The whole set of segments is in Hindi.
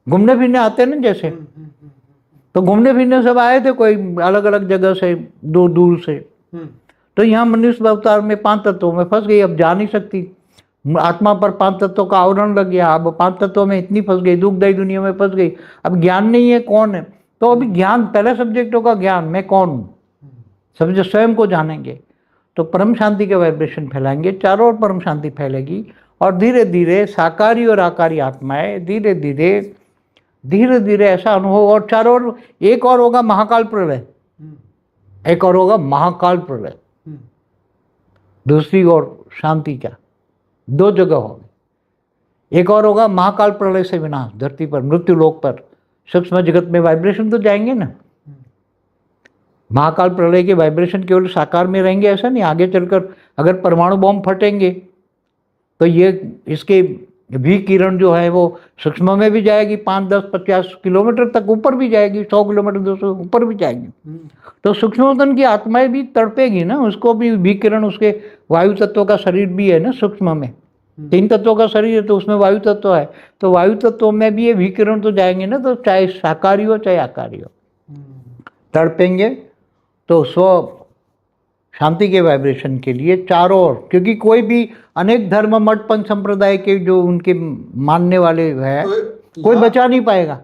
घूमने फिरने आते हैं ना जैसे, तो घूमने फिरने सब आए थे, कोई अलग अलग जगह से, दूर दूर से। तो यहाँ मनुष्य अवतार में 5 तत्वों में फंस गई, अब जा नहीं सकती। आत्मा पर 5 तत्वों का आवरण लग गया, अब 5 तत्वों में इतनी फंस गई, दुखदायी दुनिया में फंस गई, अब ज्ञान नहीं है कौन है। तो अभी ज्ञान, पहला सब्जेक्ट होगा ज्ञान, मैं कौन हूँ, सब जो स्वयं को जानेंगे तो परम शांति के वाइब्रेशन फैलाएंगे, चारों ओर परम शांति फैलेगी। और धीरे धीरे साकारी और आकारी आत्माएं धीरे धीरे धीरे धीरे ऐसा अनुभव, और चारों ओर एक और होगा महाकाल प्रलय, एक और होगा महाकाल प्रलय, दूसरी ओर शांति का 2 जगह होगी। एक और होगा महाकाल प्रलय से विनाश, धरती पर, मृत्यु लोक पर, सूक्ष्म जगत में वाइब्रेशन तो जाएंगे ना। महाकाल प्रलय के वाइब्रेशन केवल साकार में रहेंगे ऐसा नहीं, आगे चलकर अगर परमाणु बॉम्ब फटेंगे तो ये इसके भी किरण जो है वो सूक्ष्म में भी जाएगी, 5, 10, 50 किलोमीटर तक ऊपर भी जाएगी, 100 किलोमीटर 200 ऊपर भी जाएगी। तो सूक्ष्मतन की आत्माएं भी तड़पेगी ना, उसको भी किरण, उसके वायु तत्व का शरीर भी है ना सूक्ष्म में, 3 तत्वों का शरीर है तो उसमें वायु तत्व है, तो वायु तत्व में भी ये विकिरण तो जाएंगे ना। तो चाहे साकारी हो चाहे आकारी हो, तड़पेंगे। तो स्व शांति के वाइब्रेशन के लिए चारों ओर, क्योंकि कोई भी अनेक धर्म मठ पंथ संप्रदाय के जो उनके मानने वाले हैं, तो कोई बचा नहीं पाएगा,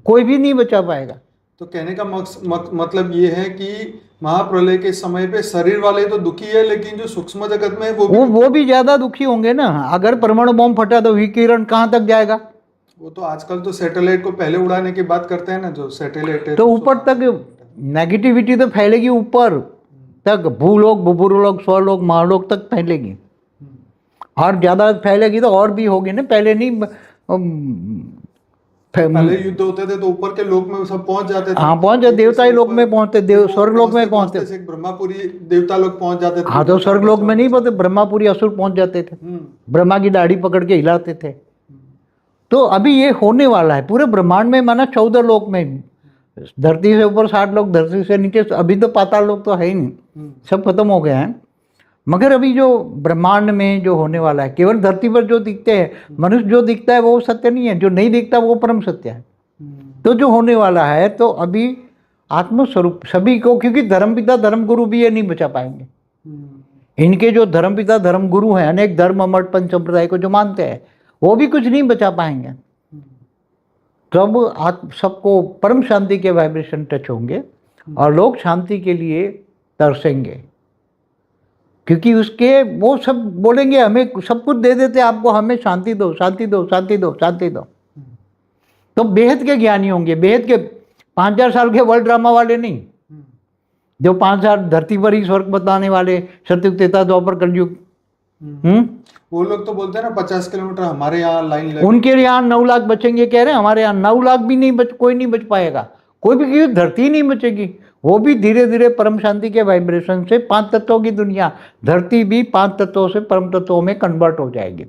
कोई भी नहीं बचा पाएगा। तो कहने का मतलब ये है कि महाप्रलय के समय पे शरीर वाले तो दुखी है, लेकिन जो सूक्ष्म जगत में वो भी ज्यादा दुखी होंगे ना। अगर परमाणु बॉम्ब फटा तो विकिरण कहाँ तक जाएगा? वो तो आजकल तो सैटेलाइट को पहले उड़ाने की बात करते हैं ना, जो सैटेलाइट है, तो ऊपर तक नेगेटिविटी तो फैलेगी, ऊपर तक भूलोक, भूभुलोक, स्वलोक, महालोक तक फैलेगी, और ज्यादा फैलेगी तो और भी होगी ना। पहले नहीं, पहले युद्ध होते थे तो ऊपर के लोक में सब पहुंच जाते थे। हाँ, पहुंच जाते, देवता लोक में पहुंचते, स्वर्ग लोक में पहुंचते, ब्रह्मापुरी देवता लोग पहुंच जाते थे। हाँ, तो स्वर्ग लोक में नहीं पहुंचते, ब्रह्मापुरी असुर पहुंच जाते थे, ब्रह्मा की दाढ़ी पकड़ के हिलाते थे। तो अभी ये होने वाला है पूरे ब्रह्मांड में, माना 14 लोक में, धरती से ऊपर 60 लोग, धरती से नीचे अभी तो पाताल लोग तो है ही नहीं, सब खत्म हो गए हैं। मगर अभी जो ब्रह्मांड में जो होने वाला है, केवल धरती पर जो दिखते हैं, मनुष्य जो दिखता है वो सत्य नहीं है, जो नहीं दिखता वो परम सत्य है। तो जो होने वाला है, तो अभी आत्मस्वरूप सभी को, क्योंकि धर्मपिता धर्मगुरु भी ये नहीं बचा पाएंगे। इनके जो धर्मपिता धर्मगुरु हैं, अनेक धर्म मठ पंच संप्रदाय को जो मानते हैं, वो भी कुछ नहीं बचा पाएंगे। तब सबको परम शांति के वाइब्रेशन टच होंगे और लोग शांति के लिए तरसेंगे, क्योंकि उसके वो सब बोलेंगे हमें सब कुछ दे देते आपको, हमें शांति दो, शांति दो, शांति दो, शांति दो। तो बेहद के ज्ञानी होंगे, बेहद के 5000 साल के वर्ल्ड ड्रामा वाले नहीं, जो 5000 धरती पर ही स्वर्ग बताने वाले, सतयुग त्रेता द्वापर कलयुग। वो लोग तो बोलते हैं ना 50 किलोमीटर हमारे यहाँ लाइन लगी, उनके यहाँ 9 लाख बचेंगे कह रहे हैं, हमारे यहाँ 9 लाख भी नहीं कोई नहीं बच पाएगा, कोई भी, क्योंकि धरती नहीं बचेगी। वो भी धीरे धीरे परम शांति के वाइब्रेशन से 5 तत्वों की दुनिया, धरती भी 5 तत्वों से परम तत्वों में कन्वर्ट हो जाएगी।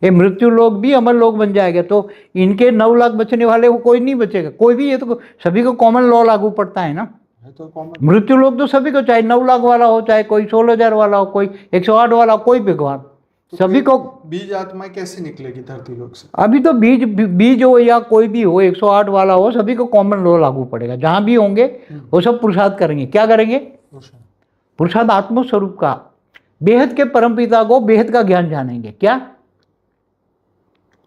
ये मृत्यु लोग भी अमर लोग बन जाएगा। तो इनके 9 लाख बचने वाले वो कोई नहीं बचेगा, कोई भी। ये तो सभी को कॉमन लॉ लागू पड़ता है ना, तो मृत्यु लोग तो सभी को, चाहे 9 लाख वाला हो, चाहे कोई 16,000 वाला हो, कोई 108 वाला हो, कोई भगवान, तो सभी को। बीज आत्मा कैसे निकलेगी धरती लोक से? अभी तो बीज हो या कोई भी हो, 108 वाला हो, सभी को कॉमन लॉ लागू पड़ेगा। जहां भी होंगे वो सब पुरुषार्थ करेंगे। क्या करेंगे? पुरुषार्थ आत्मस्वरूप का, बेहद के परमपिता को, बेहद का ज्ञान जानेंगे। क्या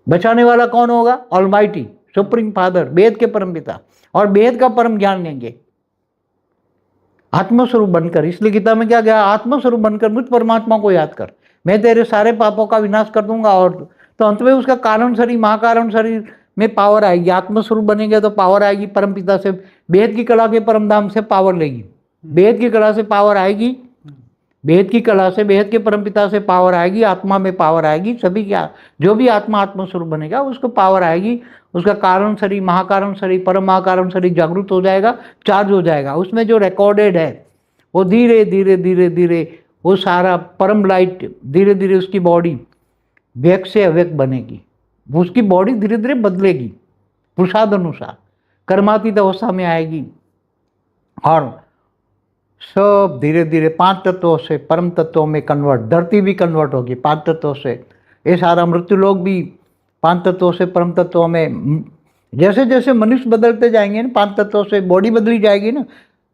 बचाने वाला कौन होगा? ऑलमाइटी सुप्रीम फादर, बेहद के परमपिता, और बेहद का परम ज्ञान लेंगे आत्मस्वरूप बनकर। इसलिए गीता में क्या गया? आत्मस्वरूप बनकर मुझ परमात्मा को याद कर, मैं तेरे सारे पापों का विनाश कर दूंगा। और तो अंत में उसका कारण शरीर, महाकारण शरीर में पावर आएगी। आत्मस्वरूप बनेंगे तो पावर आएगी परमपिता से, बेहद की कला के परम धाम से पावर लेगी, बेहद की कला से पावर आएगी, बेहद की कला से, बेहद के परमपिता से पावर आएगी, आत्मा में पावर आएगी। सभी क्या, जो भी आत्मा आत्मस्वरूप बनेगा उसको पावर आएगी। उसका कारण शरीर, महाकारण शरीर, परम महाकारण शरीर जागृत हो जाएगा, चार्ज हो जाएगा। उसमें जो रिकॉर्डेड है वो धीरे धीरे धीरे धीरे वो सारा परम लाइट, धीरे धीरे उसकी बॉडी व्यक्त से अव्यक्त बनेगी। उसकी बॉडी धीरे धीरे बदलेगी पुरुषार्थ अनुसार, कर्मातीत अवस्था में आएगी, और सब धीरे धीरे 5 तत्वों से परम तत्वों में कन्वर्ट, धरती भी कन्वर्ट होगी 5 तत्वों से। ये सारा मृत्यु लोग भी 5 तत्वों से परम तत्वों में जैसे जैसे मनुष्य बदलते जाएंगे ना, 5 तत्वों से बॉडी बदली जाएगी ना,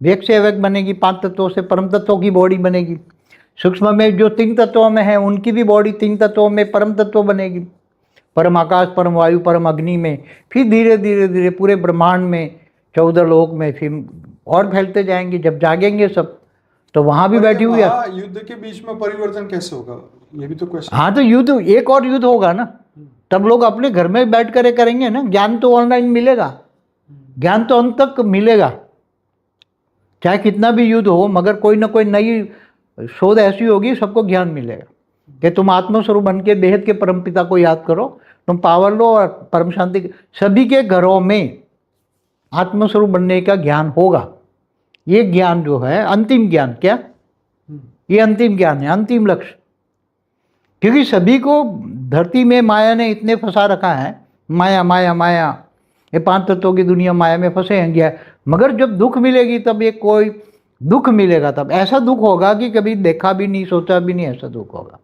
वेग से अवेग बनेगी, 5 तत्वों से परम तत्वों की बॉडी बनेगी। सूक्ष्म में जो 3 तत्वों में है उनकी भी बॉडी 3 तत्वों में परम तत्व बनेगी, परम आकाश, परम वायु, परम अग्नि में। फिर धीरे धीरे धीरे पूरे ब्रह्मांड में, 14 लोक में, फिर और फैलते जाएंगे। जब जागेंगे सब तो वहां भी बैठी हुई है। युद्ध के बीच में परिवर्तन कैसे होगा, ये भी तो क्वेश्चन। हाँ, तो युद्ध, एक और युद्ध होगा ना, तब लोग अपने घर में बैठ कर करेंगे ना। ज्ञान तो ऑनलाइन मिलेगा, ज्ञान तो अंत तक मिलेगा, चाहे कितना भी युद्ध हो, मगर कोई ना कोई नई शोध ऐसी होगी, सबको ज्ञान मिलेगा कि तुम आत्मस्वरूप बन के बेहद के परमपिता को याद करो, तुम पावर लो और परम शांति। सभी के घरों में आत्मस्वरूप बनने का ज्ञान होगा। ये ज्ञान जो है अंतिम ज्ञान, क्या ये अंतिम ज्ञान है, अंतिम लक्ष्य। क्योंकि सभी को धरती में माया ने इतने फंसा रखा है, माया माया माया, ये 5 तत्वों की दुनिया माया में फंसे हैं गया। मगर जब दुख मिलेगी तब, ये कोई दुख मिलेगा तब ऐसा दुख होगा कि कभी देखा भी नहीं, सोचा भी नहीं, ऐसा दुख होगा।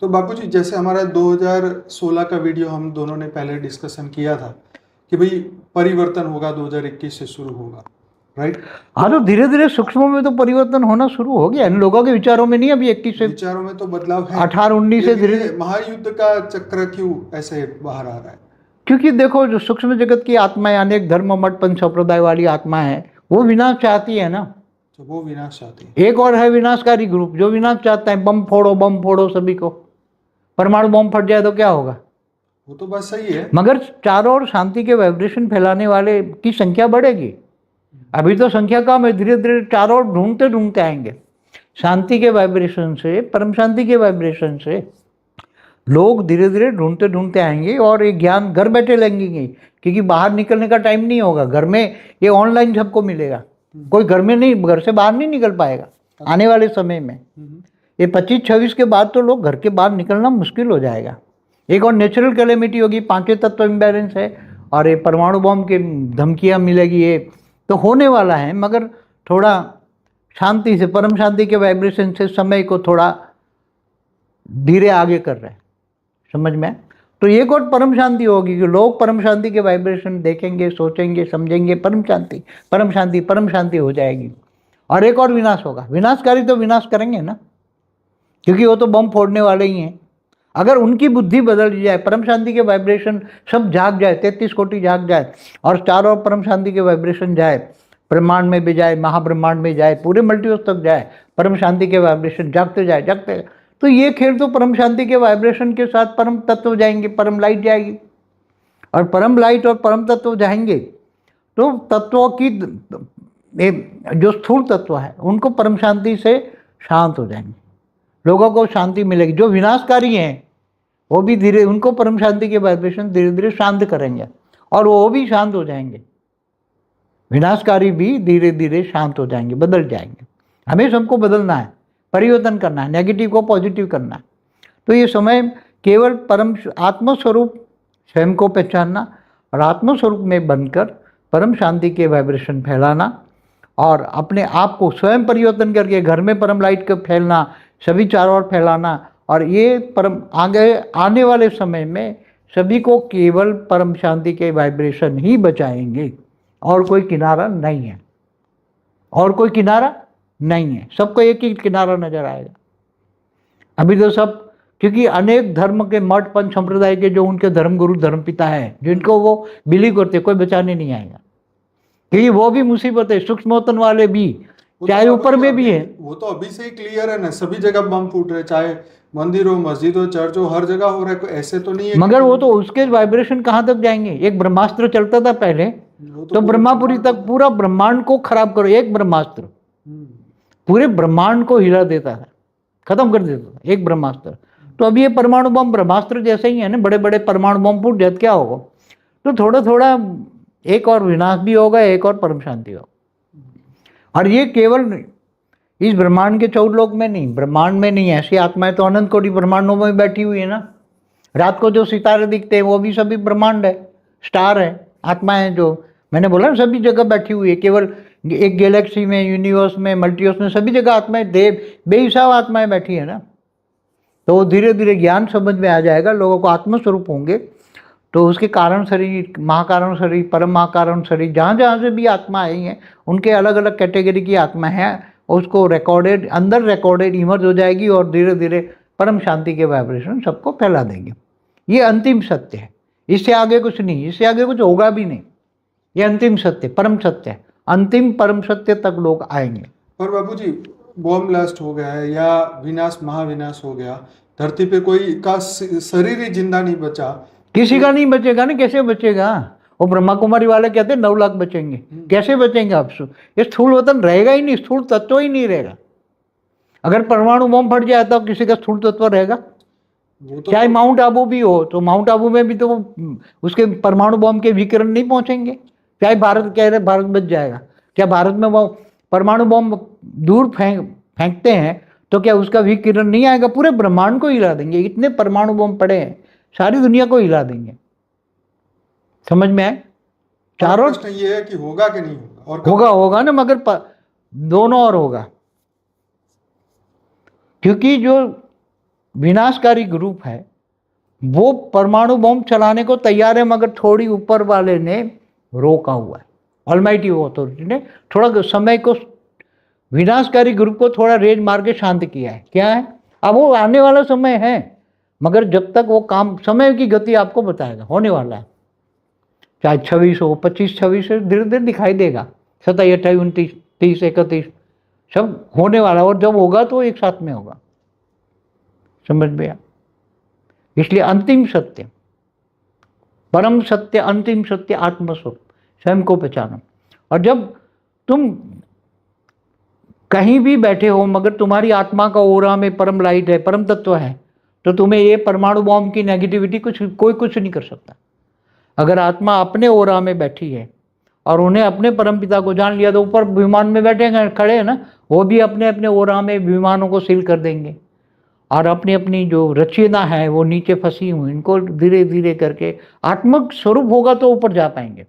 तो बापूजी, जैसे हमारा 2016 का वीडियो हम दोनों ने पहले डिस्कशन किया था कि भाई परिवर्तन होगा, 2021 से शुरू होगा, राइट? हाँ, तो धीरे धीरे सूक्ष्म में तो परिवर्तन होना शुरू हो गया इन लोगों के विचारों में। नहीं अभी 21 से, विचारों में तो बदलाव है, 18-19 से धीरे धीरे। महायुद्ध का चक्र क्यों ऐसे बाहर आ रहा है? क्योंकि देखो, जो सूक्ष्म जगत की आत्माएं, अनेक धर्म मठ पंच संप्रदाय वाली आत्मा है, वो विनाश चाहती है ना। तो वो विनाश चाहती है। एक और है विनाशकारी ग्रुप जो विनाश चाहता है, बम फोड़ो सभी को। परमाणु बम फट जाए तो क्या होगा? वो तो बात सही है, मगर चारों ओर शांति के वाइब्रेशन फैलाने वाले की संख्या बढ़ेगी। अभी तो संख्या कम है, धीरे धीरे चारों ओर ढूंढते ढूंढते आएंगे। शांति के वाइब्रेशन से, परम शांति के वाइब्रेशन से लोग धीरे धीरे ढूंढते ढूंढते आएंगे और ये ज्ञान घर बैठे लेंगे, क्योंकि बाहर निकलने का टाइम नहीं होगा। घर में ये ऑनलाइन सबको मिलेगा, कोई घर में नहीं, घर से बाहर नहीं निकल पाएगा आने वाले समय में। ये 25-26 के बाद तो लोग घर के बाहर निकलना मुश्किल हो जाएगा। एक और नेचुरल कैलेमिटी होगी, 5 तत्व इम्बैलेंस है, और ये परमाणु बम की धमकियाँ मिलेगी। ये तो होने वाला है, मगर थोड़ा शांति से, परम शांति के वाइब्रेशन से समय को थोड़ा धीरे आगे कर रहे हैं, समझ में? तो एक और परम शांति होगी कि लोग परम शांति के वाइब्रेशन देखेंगे, सोचेंगे, समझेंगे, परम शांति परम शांति परम शांति हो जाएगी। और एक और विनाश होगा। विनाशकारी तो विनाश करेंगे ना, क्योंकि वो तो बम फोड़ने वाले ही हैं। अगर उनकी बुद्धि बदल जाए, परम शांति के वाइब्रेशन सब जाग जाए, 33 कोटि जाग जाए, और चारों ओर परम शांति के वाइब्रेशन जाए, ब्रह्मांड में भी जाए, महाब्रह्मांड में जाए, पूरे मल्टीवर्स तक जाए, परम शांति के वाइब्रेशन जागते जाए, जागते, तो ये खेल तो परम शांति के वाइब्रेशन के साथ परम तत्व जाएंगे, परम लाइट जाएगी। और परम लाइट और परम तत्व जाएंगे तो तत्वों की जो स्थूल तत्व है उनको परम शांति से शांत हो जाएंगे, लोगों को शांति मिलेगी। जो विनाशकारी हैं वो भी धीरे, उनको परम शांति के वाइब्रेशन धीरे धीरे शांत करेंगे और वो भी शांत हो जाएंगे। विनाशकारी भी धीरे धीरे शांत हो जाएंगे, बदल जाएंगे। हमें सबको बदलना है, परिवर्तन करना है, नेगेटिव को पॉजिटिव करना है। तो ये समय केवल परम आत्मस्वरूप स्वयं को पहचानना और आत्मस्वरूप में बनकर परम शांति के वाइब्रेशन फैलाना और अपने आप को स्वयं परिवर्तन करके घर में परम लाइट का फैलना, सभी चारों ओर फैलाना। और ये परम आगे आने वाले समय में सभी को केवल परम शांति के वाइब्रेशन ही बचाएंगे, और कोई किनारा नहीं है, और कोई किनारा नहीं है। सबको एक ही किनारा नजर आएगा। अभी तो सब, क्योंकि अनेक धर्म के मठ पंच संप्रदाय के जो उनके धर्म गुरु धर्म पिता है, जिनको वो बिलीव करते, कोई बचाने नहीं आएगा, क्योंकि वो भी मुसीबत है। सूक्ष्मोतन वाले भी, चाहे ऊपर में भी है, वो तो अभी से ही क्लियर है ना, सभी जगह बम फूट रहे, चाहे मंदिर हो, मस्जिद हो, चर्च हो, हर जगह हो रहा है, कोई ऐसे तो नहीं है। मगर वो तो उसके वाइब्रेशन कहाँ तक जाएंगे? एक ब्रह्मास्त्र चलता था पहले, तो ब्रह्मापुरी तक पूरा ब्रह्मांड को खराब करो, एक ब्रह्मास्त्र पूरे ब्रह्मांड को हिला देता था, खत्म कर देता था एक ब्रह्मास्त्र। तो अभी ये परमाणु बम ब्रह्मास्त्र जैसे ही है ना, बड़े बड़े परमाणु बम फूट जाए क्या होगा? तो थोड़ा थोड़ा एक और विनाश भी होगा, एक और परम शांति होगा। और ये केवल इस ब्रह्मांड के 14 लोक में नहीं, ब्रह्मांड में नहीं, ऐसी आत्माएं तो अनंत कोटि ब्रह्मांडों में बैठी हुई है ना। रात को जो सितारे दिखते हैं वो भी सभी ब्रह्मांड है, स्टार है, आत्माएं जो मैंने बोला ना सभी जगह बैठी हुई है। केवल एक गैलेक्सी में, यूनिवर्स में, मल्टीवर्स में सभी जगह आत्माएं, देव बेहिसाब आत्माएं बैठी है ना। तो धीरे धीरे ज्ञान समझ में आ जाएगा, लोगों को आत्मस्वरूप होंगे तो उसके कारण शरीर, महाकारण शरीर, परम महाकारण शरीर, जहाँ जहाँ से भी आत्मा आई हैं उनके अलग अलग कैटेगरी की आत्मा है, उसको रिकॉर्डेड, अंदर रिकॉर्डेड इमर्ज हो जाएगी और धीरे धीरे परम शांति के वाइब्रेशन सबको फैला देंगे। ये अंतिम सत्य है, इससे आगे कुछ नहीं, इससे आगे कुछ होगा भी नहीं। ये अंतिम सत्य, परम सत्य है, अंतिम परम सत्य तक लोग आएंगे। पर बाबूजी बॉम्ब ब्लास्ट हो गया है या विनाश महाविनाश हो गया, धरती पे कोई का शरीर ही जिंदा नहीं बचा, किसी का नहीं बचेगा ना, कैसे बचेगा? वो ब्रह्मा कुमारी वाले कहते हैं 9 लाख बचेंगे, कैसे बचेंगे आप? ये स्थूल वतन रहेगा ही नहीं, स्थूल तत्व ही नहीं रहेगा। अगर परमाणु बम फट जाए तो किसी का स्थूल तत्व रहेगा? वो तो चाहे माउंट आबू भी हो, तो माउंट आबू में भी तो उसके परमाणु बम के विकिरण नहीं पहुंचेंगे। चाहे भारत कह रहे भारत बच जाएगा, क्या भारत में वो परमाणु बम दूर फेंकते हैं तो क्या उसका विकिरण नहीं आएगा? पूरे ब्रह्मांड को हिला देंगे, इतने परमाणु बम पड़े हैं, सारी दुनिया को हिला देंगे। समझ में आए? चारों प्रश्न ये है कि होगा कि नहीं होगा, और होगा ना, मगर दोनों और होगा, क्योंकि जो विनाशकारी ग्रुप है वो परमाणु बम चलाने को तैयार है, मगर थोड़ी ऊपर वाले ने रोका हुआ है, ऑलमाइटी अथॉरिटी ने थोड़ा समय को, विनाशकारी ग्रुप को थोड़ा रेंज मार के शांत किया है। क्या है? अब वो आने वाला समय है, मगर जब तक वो काम, समय की गति आपको बताएगा, होने वाला है, चाहे 26 हो, 25, 26 से धीरे धीरे दिखाई देगा, 27, 28, 29, 30, 31 सब होने वाला, और जब होगा तो एक साथ में होगा। समझ में आया? इसलिए अंतिम सत्य, परम सत्य, अंतिम सत्य आत्मस्वरूप, स्वयं को पहचानो। और जब तुम कहीं भी बैठे हो मगर तुम्हारी आत्मा का ओरा में परम लाइट है, परम तत्व है, तो तुम्हें ये परमाणु बॉम्ब की नेगेटिविटी कोई कुछ नहीं कर सकता। अगर आत्मा अपने ओरा में बैठी है और उन्हें अपने परम पिता को जान लिया, तो ऊपर विमान में बैठे खड़े हैं ना, वो भी अपने अपने ओरा में विमानों को सील कर देंगे, और अपनी अपनी जो रचना है वो नीचे फंसी हुई, इनको धीरे धीरे करके आत्मक स्वरूप होगा तो ऊपर जा पाएंगे।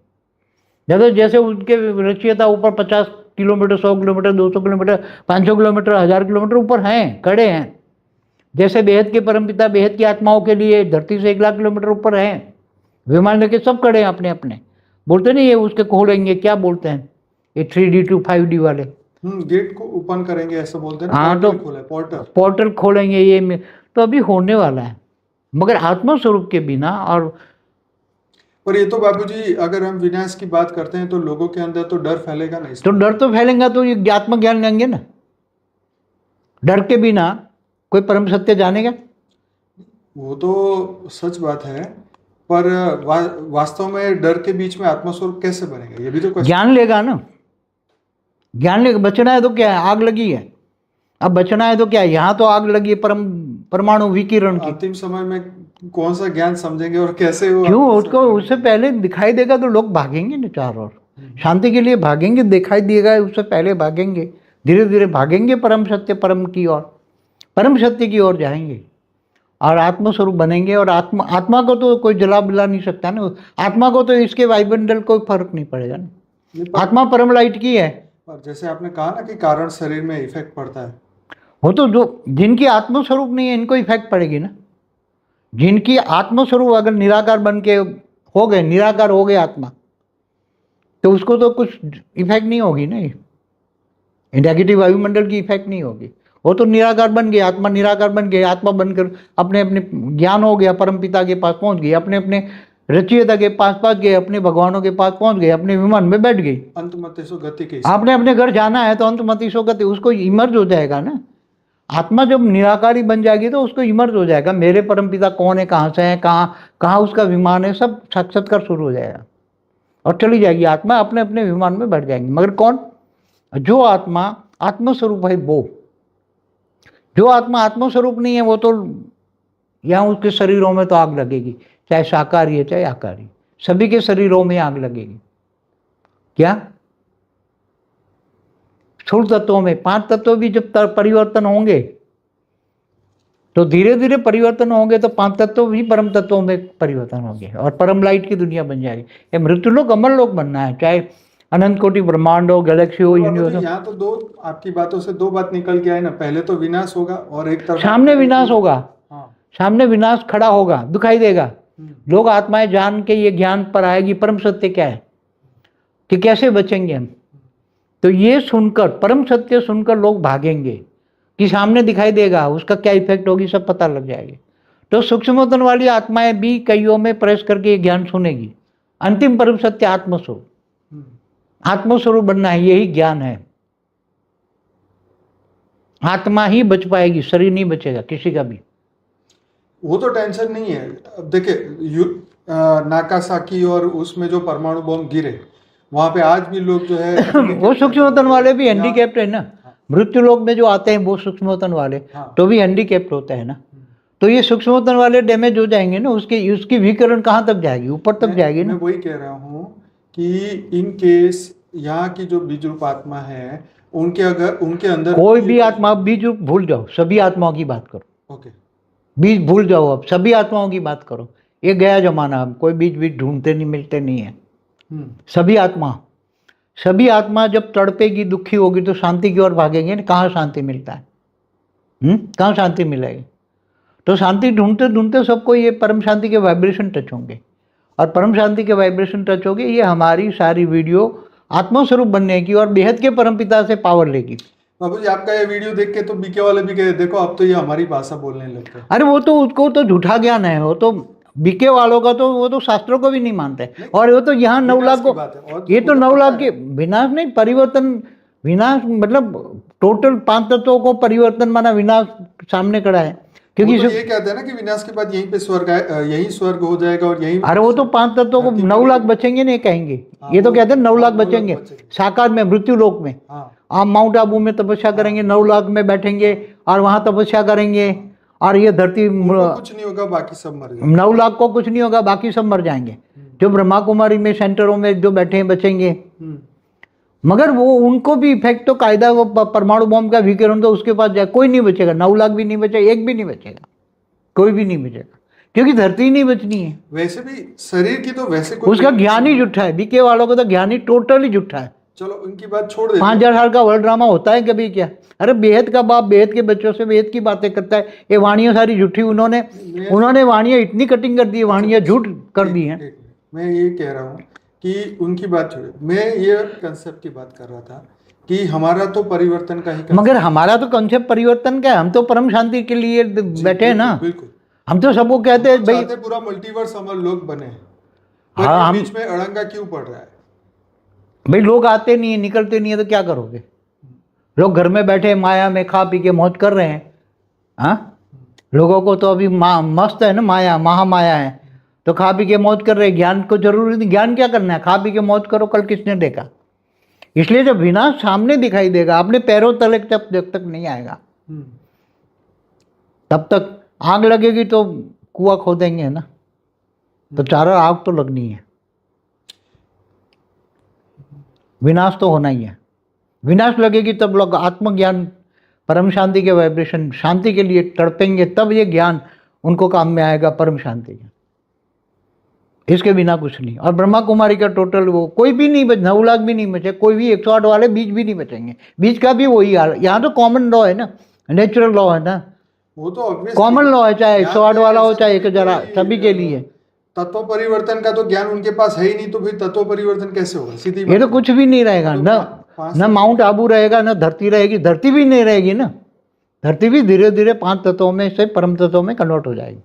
जैसे उनके रचयिता ऊपर 50 kilometre, 100 kilometre, 200 kilometre, 500 kilometre, 1000 kilometre ऊपर हैं, खड़े हैं। जैसे बेहद के परमपिता बेहद की आत्माओं के लिए धरती से 1 लाख किलोमीटर ऊपर हैं, विमान लेके सब खड़े हैं अपने अपने। बोलते नहीं ये उसके खोलेंगे, क्या बोलते हैं ये 3D to 5D वाले, गेट को ओपन करेंगे ऐसा बोलते हैं। हाँ, तो पोर्टल खोलेंगे, ये तो अभी होने वाला है, मगर आत्मा स्वरूप के बिना। और पर ये तो बाबूजी अगर हम विनाश की बात करते हैं तो लोगों के अंदर तो डर फैलेगा ना, तो डर तो फैलेगा, तो ये आत्मज्ञान लेंगे ना। डर के बिना कोई परम सत्य जानेगा? वो तो सच बात है, पर वास्तव में डर के बीच में आत्मस्वरूप कैसे बनेगा, ये भी तो ज्ञान लेगा ना, ज्ञान लेगा। बचना है तो क्या है? आग लगी है, अब बचना है तो क्या है? यहाँ तो आग लगी है परमाणु विकिरण की। अंतिम समय में कौन सा ज्ञान समझेंगे और कैसे वो, क्यों? उसको उससे पहले दिखाई देगा तो लोग भागेंगे ना, चारों ओर शांति के लिए भागेंगे, दिखाई देगा उससे पहले भागेंगे, धीरे धीरे भागेंगे परम सत्य, परम की ओर, परम सत्य की ओर जाएंगे और आत्मस्वरूप बनेंगे। और आत्मा को तो कोई जला बुला नहीं सकता ना, आत्मा को तो इसके वायुमंडल कोई फर्क नहीं पड़ेगा ना, आत्मा परम लाइट की है। पर जैसे आपने कहा ना कि कारण शरीर में इफेक्ट पड़ता है, वो तो जो जिनकी आत्मस्वरूप नहीं है इनको इफेक्ट पड़ेगी ना। जिनकी आत्मस्वरूप अगर निराकार बन के हो गए, निराकार हो गए आत्मा, तो उसको तो कुछ इफेक्ट नहीं होगी ना, ये नेगेटिव वायुमंडल की इफेक्ट नहीं होगी। वो तो निराकार बन गए, आत्मा निराकार बन गए, आत्मा बनकर अपने अपने ज्ञान हो गया, परम पिता के पास पहुंच गए, अपने अपने रचयिता के पास पहुंच गए, अपने भगवानों के पास पहुंच गए, अपने विमान में बैठ गए। अंतमतेसो गति के, आपने अपने घर जाना है तो अंतमतिसो गति, उसको इमर्ज हो जाएगा ना। आत्मा जब निराकारी बन जाएगी तो उसको इमर्ज हो जाएगा, मेरे परमपिता कौन है, कहाँ से है, कहाँ उसका विमान है, सब साक्षात्कार शुरू हो जाएगा और चली जाएगी आत्मा, अपने अपने विमान में बैठ जाएंगी। मगर कौन? जो आत्मा आत्मस्वरूप है वो। जो आत्मा आत्मस्वरूप नहीं है वो तो यहाँ उसके शरीरों में तो आग लगेगी, चाहे शाकाहारी है चाहे आकारी, सभी के शरीरों में आग लगेगी। क्या? स्थूल तत्वों में 5 तत्व भी जब परिवर्तन होंगे तो धीरे धीरे परिवर्तन होंगे, तो 5 तत्व भी परम तत्वों में परिवर्तन होंगे और परम लाइट की दुनिया बन जाएगी। ये मृत्युलोक अमरलोक बनना है, चाहे अनंत कोटि ब्रह्मांड हो, गैलेक्सी हो, यूनिवर्स हो। यहाँ तो दो आपकी बातों से 2 बात निकल के आए ना, पहले तो विनाश होगा और एक तरफ सामने विनाश होगा, हाँ, सामने विनाश खड़ा होगा, दिखाई देगा, लोग आत्माएं जान के ये ज्ञान पर आएगी परम सत्य क्या है कि कैसे बचेंगे हम। तो ये सुनकर, परम सत्य सुनकर लोग भागेंगे कि सामने दिखाई देगा, उसका क्या इफेक्ट होगी सब पता लग जाएगी। तो सूक्ष्मतन वाली आत्माएं भी कईयों में प्रेस करके ये ज्ञान सुनेगी। अंतिम परम सत्य आत्मस्वरूप, आत्मस्वरूप बनना है, यही ज्ञान है। आत्मा ही बच पाएगी, शरीर नहीं बचेगा किसी का भी। वो तो टेंशन नहीं है। अब देखिए नागासाकी और उसमें जो परमाणु बम गिरे, वहां पे आज भी लोग जो है वो सूक्ष्मतन वाले भी हैंडीकैप्ड है ना। मृत्यु लोक में जो आते हैं वो सूक्ष्मतन वाले तो भी हैंडीकैप्ड होता है ना। तो ये सूक्ष्मतन वाले डैमेज हो जाएंगे ना, उसकी विकिरण कहाँ तक जाएगी, ऊपर तक जाएगी ना। मैं वही कह रहा हूँ कि इन केस यहाँ की जो बीज रूप आत्मा है, उनके अंदर कोई भी आत्मा, बीज रूप भूल जाओ, सभी आत्माओं की बात करो। ओके, बीज भूल जाओ, अब सभी आत्माओं की बात करो। ये गया जमाना, अब कोई बीज ढूंढते नहीं, मिलते नहीं है। सभी आत्मा जब तड़पेगी, दुखी होगी तो शांति की ओर भागेंगे ना। कहाँ शांति मिलता है? कहाँ शांति मिलेगी? तो शांति ढूंढते ढूंढते सबको ये परम शांति के वाइब्रेशन टच होंगे, और परम शांति के वाइब्रेशन टच होंगे। ये हमारी सारी वीडियो आत्मस्वरूप बनने की और बेहद के परमपिता से पावर लेगी। बाबू जी, आपका ये वीडियो देख के तो बीके वाले भी कहे देखो अब तो ये हमारी भाषा बोलने लग गए। अरे वो तो, उसको तो झूठा ज्ञान है। वो तो बीके वालों का तो, वो तो शास्त्रों को भी नहीं मानते। और वो तो यहाँ 9 लाख को, ये तो 9 लाख के विनाश नहीं, परिवर्तन। विनाश मतलब टोटल 5 तत्वों को परिवर्तन माना विनाश सामने खड़ा है। क्योंकि तो ये कहते हैं ना कि विनाश के बाद यहीं पे स्वर्ग यही स्वर्ग हो जाएगा और यही। अरे वो तो 5 तत्वों को 9 लाख बचेंगे नहीं कहेंगे। ये तो कहते हैं 9 लाख बचेंगे साकार में, मृत्यु लोक में। आप माउंट आबू में तपस्या करेंगे, 9 लाख में बैठेंगे और वहां तपस्या करेंगे, और ये धरती कुछ नहीं होगा, बाकी सब मर जाएंगे। 9 लाख को कुछ नहीं होगा, बाकी सब मर जाएंगे। जो ब्रह्मा कुमारी में सेंटरों में जो बैठे हैं बचेंगे, मगर वो उनको भी इफेक्ट तो कायदा, वो परमाणु बम का विकिरण तो उसके पास जाए, कोई नहीं बचेगा। 9 लाख भी नहीं बचेगा, एक भी नहीं बचेगा, कोई भी नहीं बचेगा, क्योंकि धरती ही नहीं बचनी है। वैसे भी शरीर की तो वैसे कोई उसका ज्ञान ही झूठा है। बीके वालों को तो ज्ञान ही टोटली झूठा है। चलो उनकी बात छोड़ दे। 5000 साल का वर्ल्ड ड्रामा होता है कभी क्या? अरे बेहद का बाप बेहद के बच्चों से बेहद की बातें करता है। ये वाणियां सारी झूठी, उन्होंने वाणियां इतनी कटिंग कर दी, वाणियां झूठ कर दी हैं। मैं ये कह रहा हूँ कि उनकी बात छोड़े, मैं ये कंसेप्ट की बात कर रहा था कि हमारा तो परिवर्तन का ही। मगर हमारा तो कंसेप्ट परिवर्तन का है। हम तो परम शांति के लिए बैठे हैं ना। बिल्कुल, हम तो सबको कहते हैं भाई पूरा मल्टीवर्स हम लोग बने। हाँ, बीच में अड़ंगा क्यों पड़ रहा है? भाई लोग आते नहीं है, निकलते नहीं है, तो क्या करोगे? लोग घर में बैठे माया में खा पी के मौज कर रहे हैं। हाँ, लोगों को तो अभी मस्त है ना, माया महामाया है, तो खा पी के मौज कर रहे हैं। ज्ञान को जरूरी नहीं। ज्ञान क्या करना है? खा पी के मौज करो, कल किसने देखा? इसलिए जब विनाश सामने दिखाई देगा, अपने पैरों तले जब तक नहीं आएगा, तब तक आग लगेगी तो कुआं खोदेंगे ना, तो चारों आग तो लगनी है। विनाश तो होना ही है। विनाश लगेगी तब लोग आत्मज्ञान, परम शांति के वाइब्रेशन, शांति के लिए तड़पेंगे, तब ये ज्ञान उनको काम में आएगा, परम शांति का। इसके बिना कुछ नहीं। और ब्रह्मा कुमारी का टोटल वो कोई भी नहीं बच, 9 लाख भी नहीं बचे, कोई भी 108 वाले बीज भी नहीं बचेंगे। बीज का भी वही हाल। यहाँ तो कॉमन लॉ है ना, नेचुरल लॉ है ना, वो तो कॉमन लॉ है, चाहे 108 वाला हो चाहे 1000, सभी के लिए। तत्व परिवर्तन का तो ज्ञान उनके पास है ही नहीं, तो फिर तत्व परिवर्तन कैसे होगा? सीधी ये तो कुछ भी नहीं रहेगा। न माउंट आबू रहेगा, न धरती रहेगी। धरती भी नहीं रहेगी ना। धरती भी धीरे धीरे 5 तत्वों में से परम तत्वों में कन्वर्ट हो जाएगी।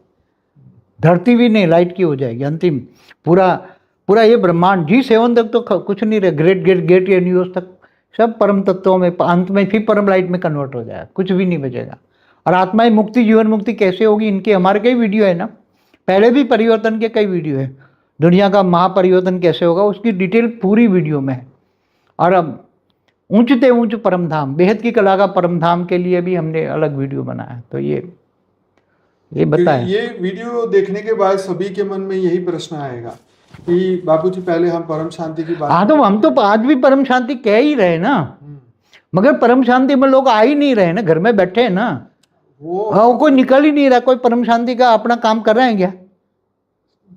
धरती भी नहीं, लाइट की हो जाएगी। अंतिम पूरा ये ब्रह्मांड G7 तक तो कुछ नहीं रहे, ग्रेट यूनिवर्स तक सब परम तत्वों में, अंत में फिर परम लाइट में कन्वर्ट हो जाएगा, कुछ भी नहीं बचेगा। और आत्माएं मुक्ति, जीवन मुक्ति कैसे होगी, इनके हमारे कई वीडियो है ना, पहले भी परिवर्तन के कई वीडियो है। दुनिया का महापरिवर्तन कैसे होगा उसकी डिटेल पूरी वीडियो में है। और अब ऊंचते ऊंच परम धाम, बेहद की कला का परम धाम के लिए भी हमने अलग वीडियो बनाया। तो ये बताएं। ये वीडियो देखने के बाद सभी के मन में यही प्रश्न आएगा कि बापूजी पहले हम परम शांति की बात। हाँ, तो हम तो आज भी परम शांति कह ही रहे ना, मगर परम शांति में लोग आ ही नहीं रहे ना, घर में बैठे हैं ना। वो कोई निकल ही नहीं रहा, कोई परम शांति का अपना काम कर रहे हैं क्या?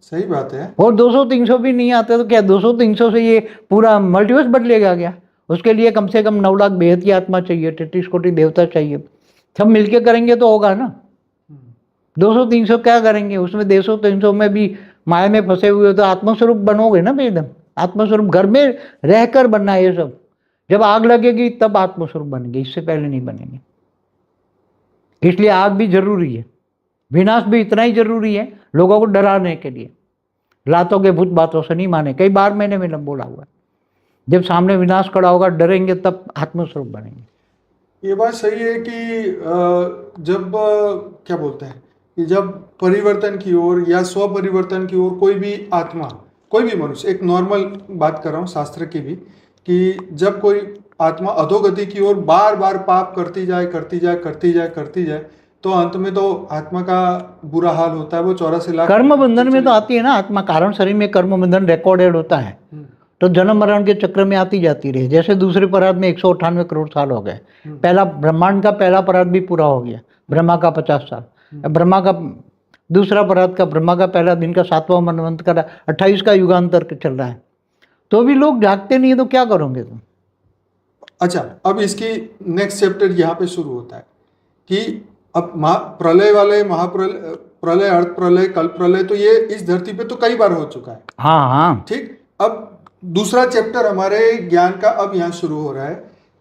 सही बात है। और 200-300 भी नहीं आते तो क्या 200-300 से ये पूरा मल्टीवर्स बदलेगा क्या? उसके लिए कम से कम 9 लाख बेहद की आत्मा चाहिए, 33 कोटि देवता चाहिए। सब मिलके करेंगे तो होगा ना। 200-300 क्या करेंगे? उसमें 200-300 में भी माया में फंसे हुए हो तो आत्मस्वरूप बनोगे ना भाई, एकदम आत्मस्वरूप। घर में रहकर बनना है ये सब। जब आग लगेगी तब आत्मस्वरूप बनेंगे, इससे पहले नहीं बनेंगे। इसलिए आग भी जरूरी है, विनाश भी इतना ही जरूरी है, लोगों को डराने के लिए। लातों के भूत बातों से नहीं माने, कई बार मैंने बोला हुआ है। जब सामने विनाश खड़ा होगा, डरेंगे तब आत्मस्वरूप बनेंगे। ये बात सही है कि जब क्या बोलते हैं कि जब परिवर्तन की ओर या स्व परिवर्तन की ओर कोई भी आत्मा, कोई भी मनुष्य, एक नॉर्मल बात कर रहा हूँ शास्त्र की भी, कि जब कोई आत्मा अधोगति की ओर बार बार पाप करती जाए, तो अंत में तो आत्मा का बुरा हाल होता है। वो 84 लाख कर्म बंधन में तो आती है ना आत्मा, कारण शरीर में कर्म बंधन रिकॉर्डेड होता है, तो जन्म मरण के चक्र में आती जाती रही। जैसे दूसरे परार्थ में 198 करोड़ साल हो गए, पहला ब्रह्मांड का पहला परार्थ भी पूरा हो गया, ब्रह्मा का 50 साल, ब्रह्मा का दूसरा परार्थ का, ब्रह्मा का पहला दिन का 7वां मनवंत का 28 का युगांतर चल रहा है, तो भी लोग जागते नहीं है, तो क्या करोगे तुम? अच्छा, अब इसकी नेक्स्ट चैप्टर यहाँ पे शुरू होता है कि अब प्रलय वाले प्रलय, अर्थ प्रलय, कल्प प्रलय, तो ये इस धरती पे तो कई बार हो चुका है। हाँ, ठीक। अब दूसरा चैप्टर हमारे ज्ञान का अब यहाँ शुरू हो रहा है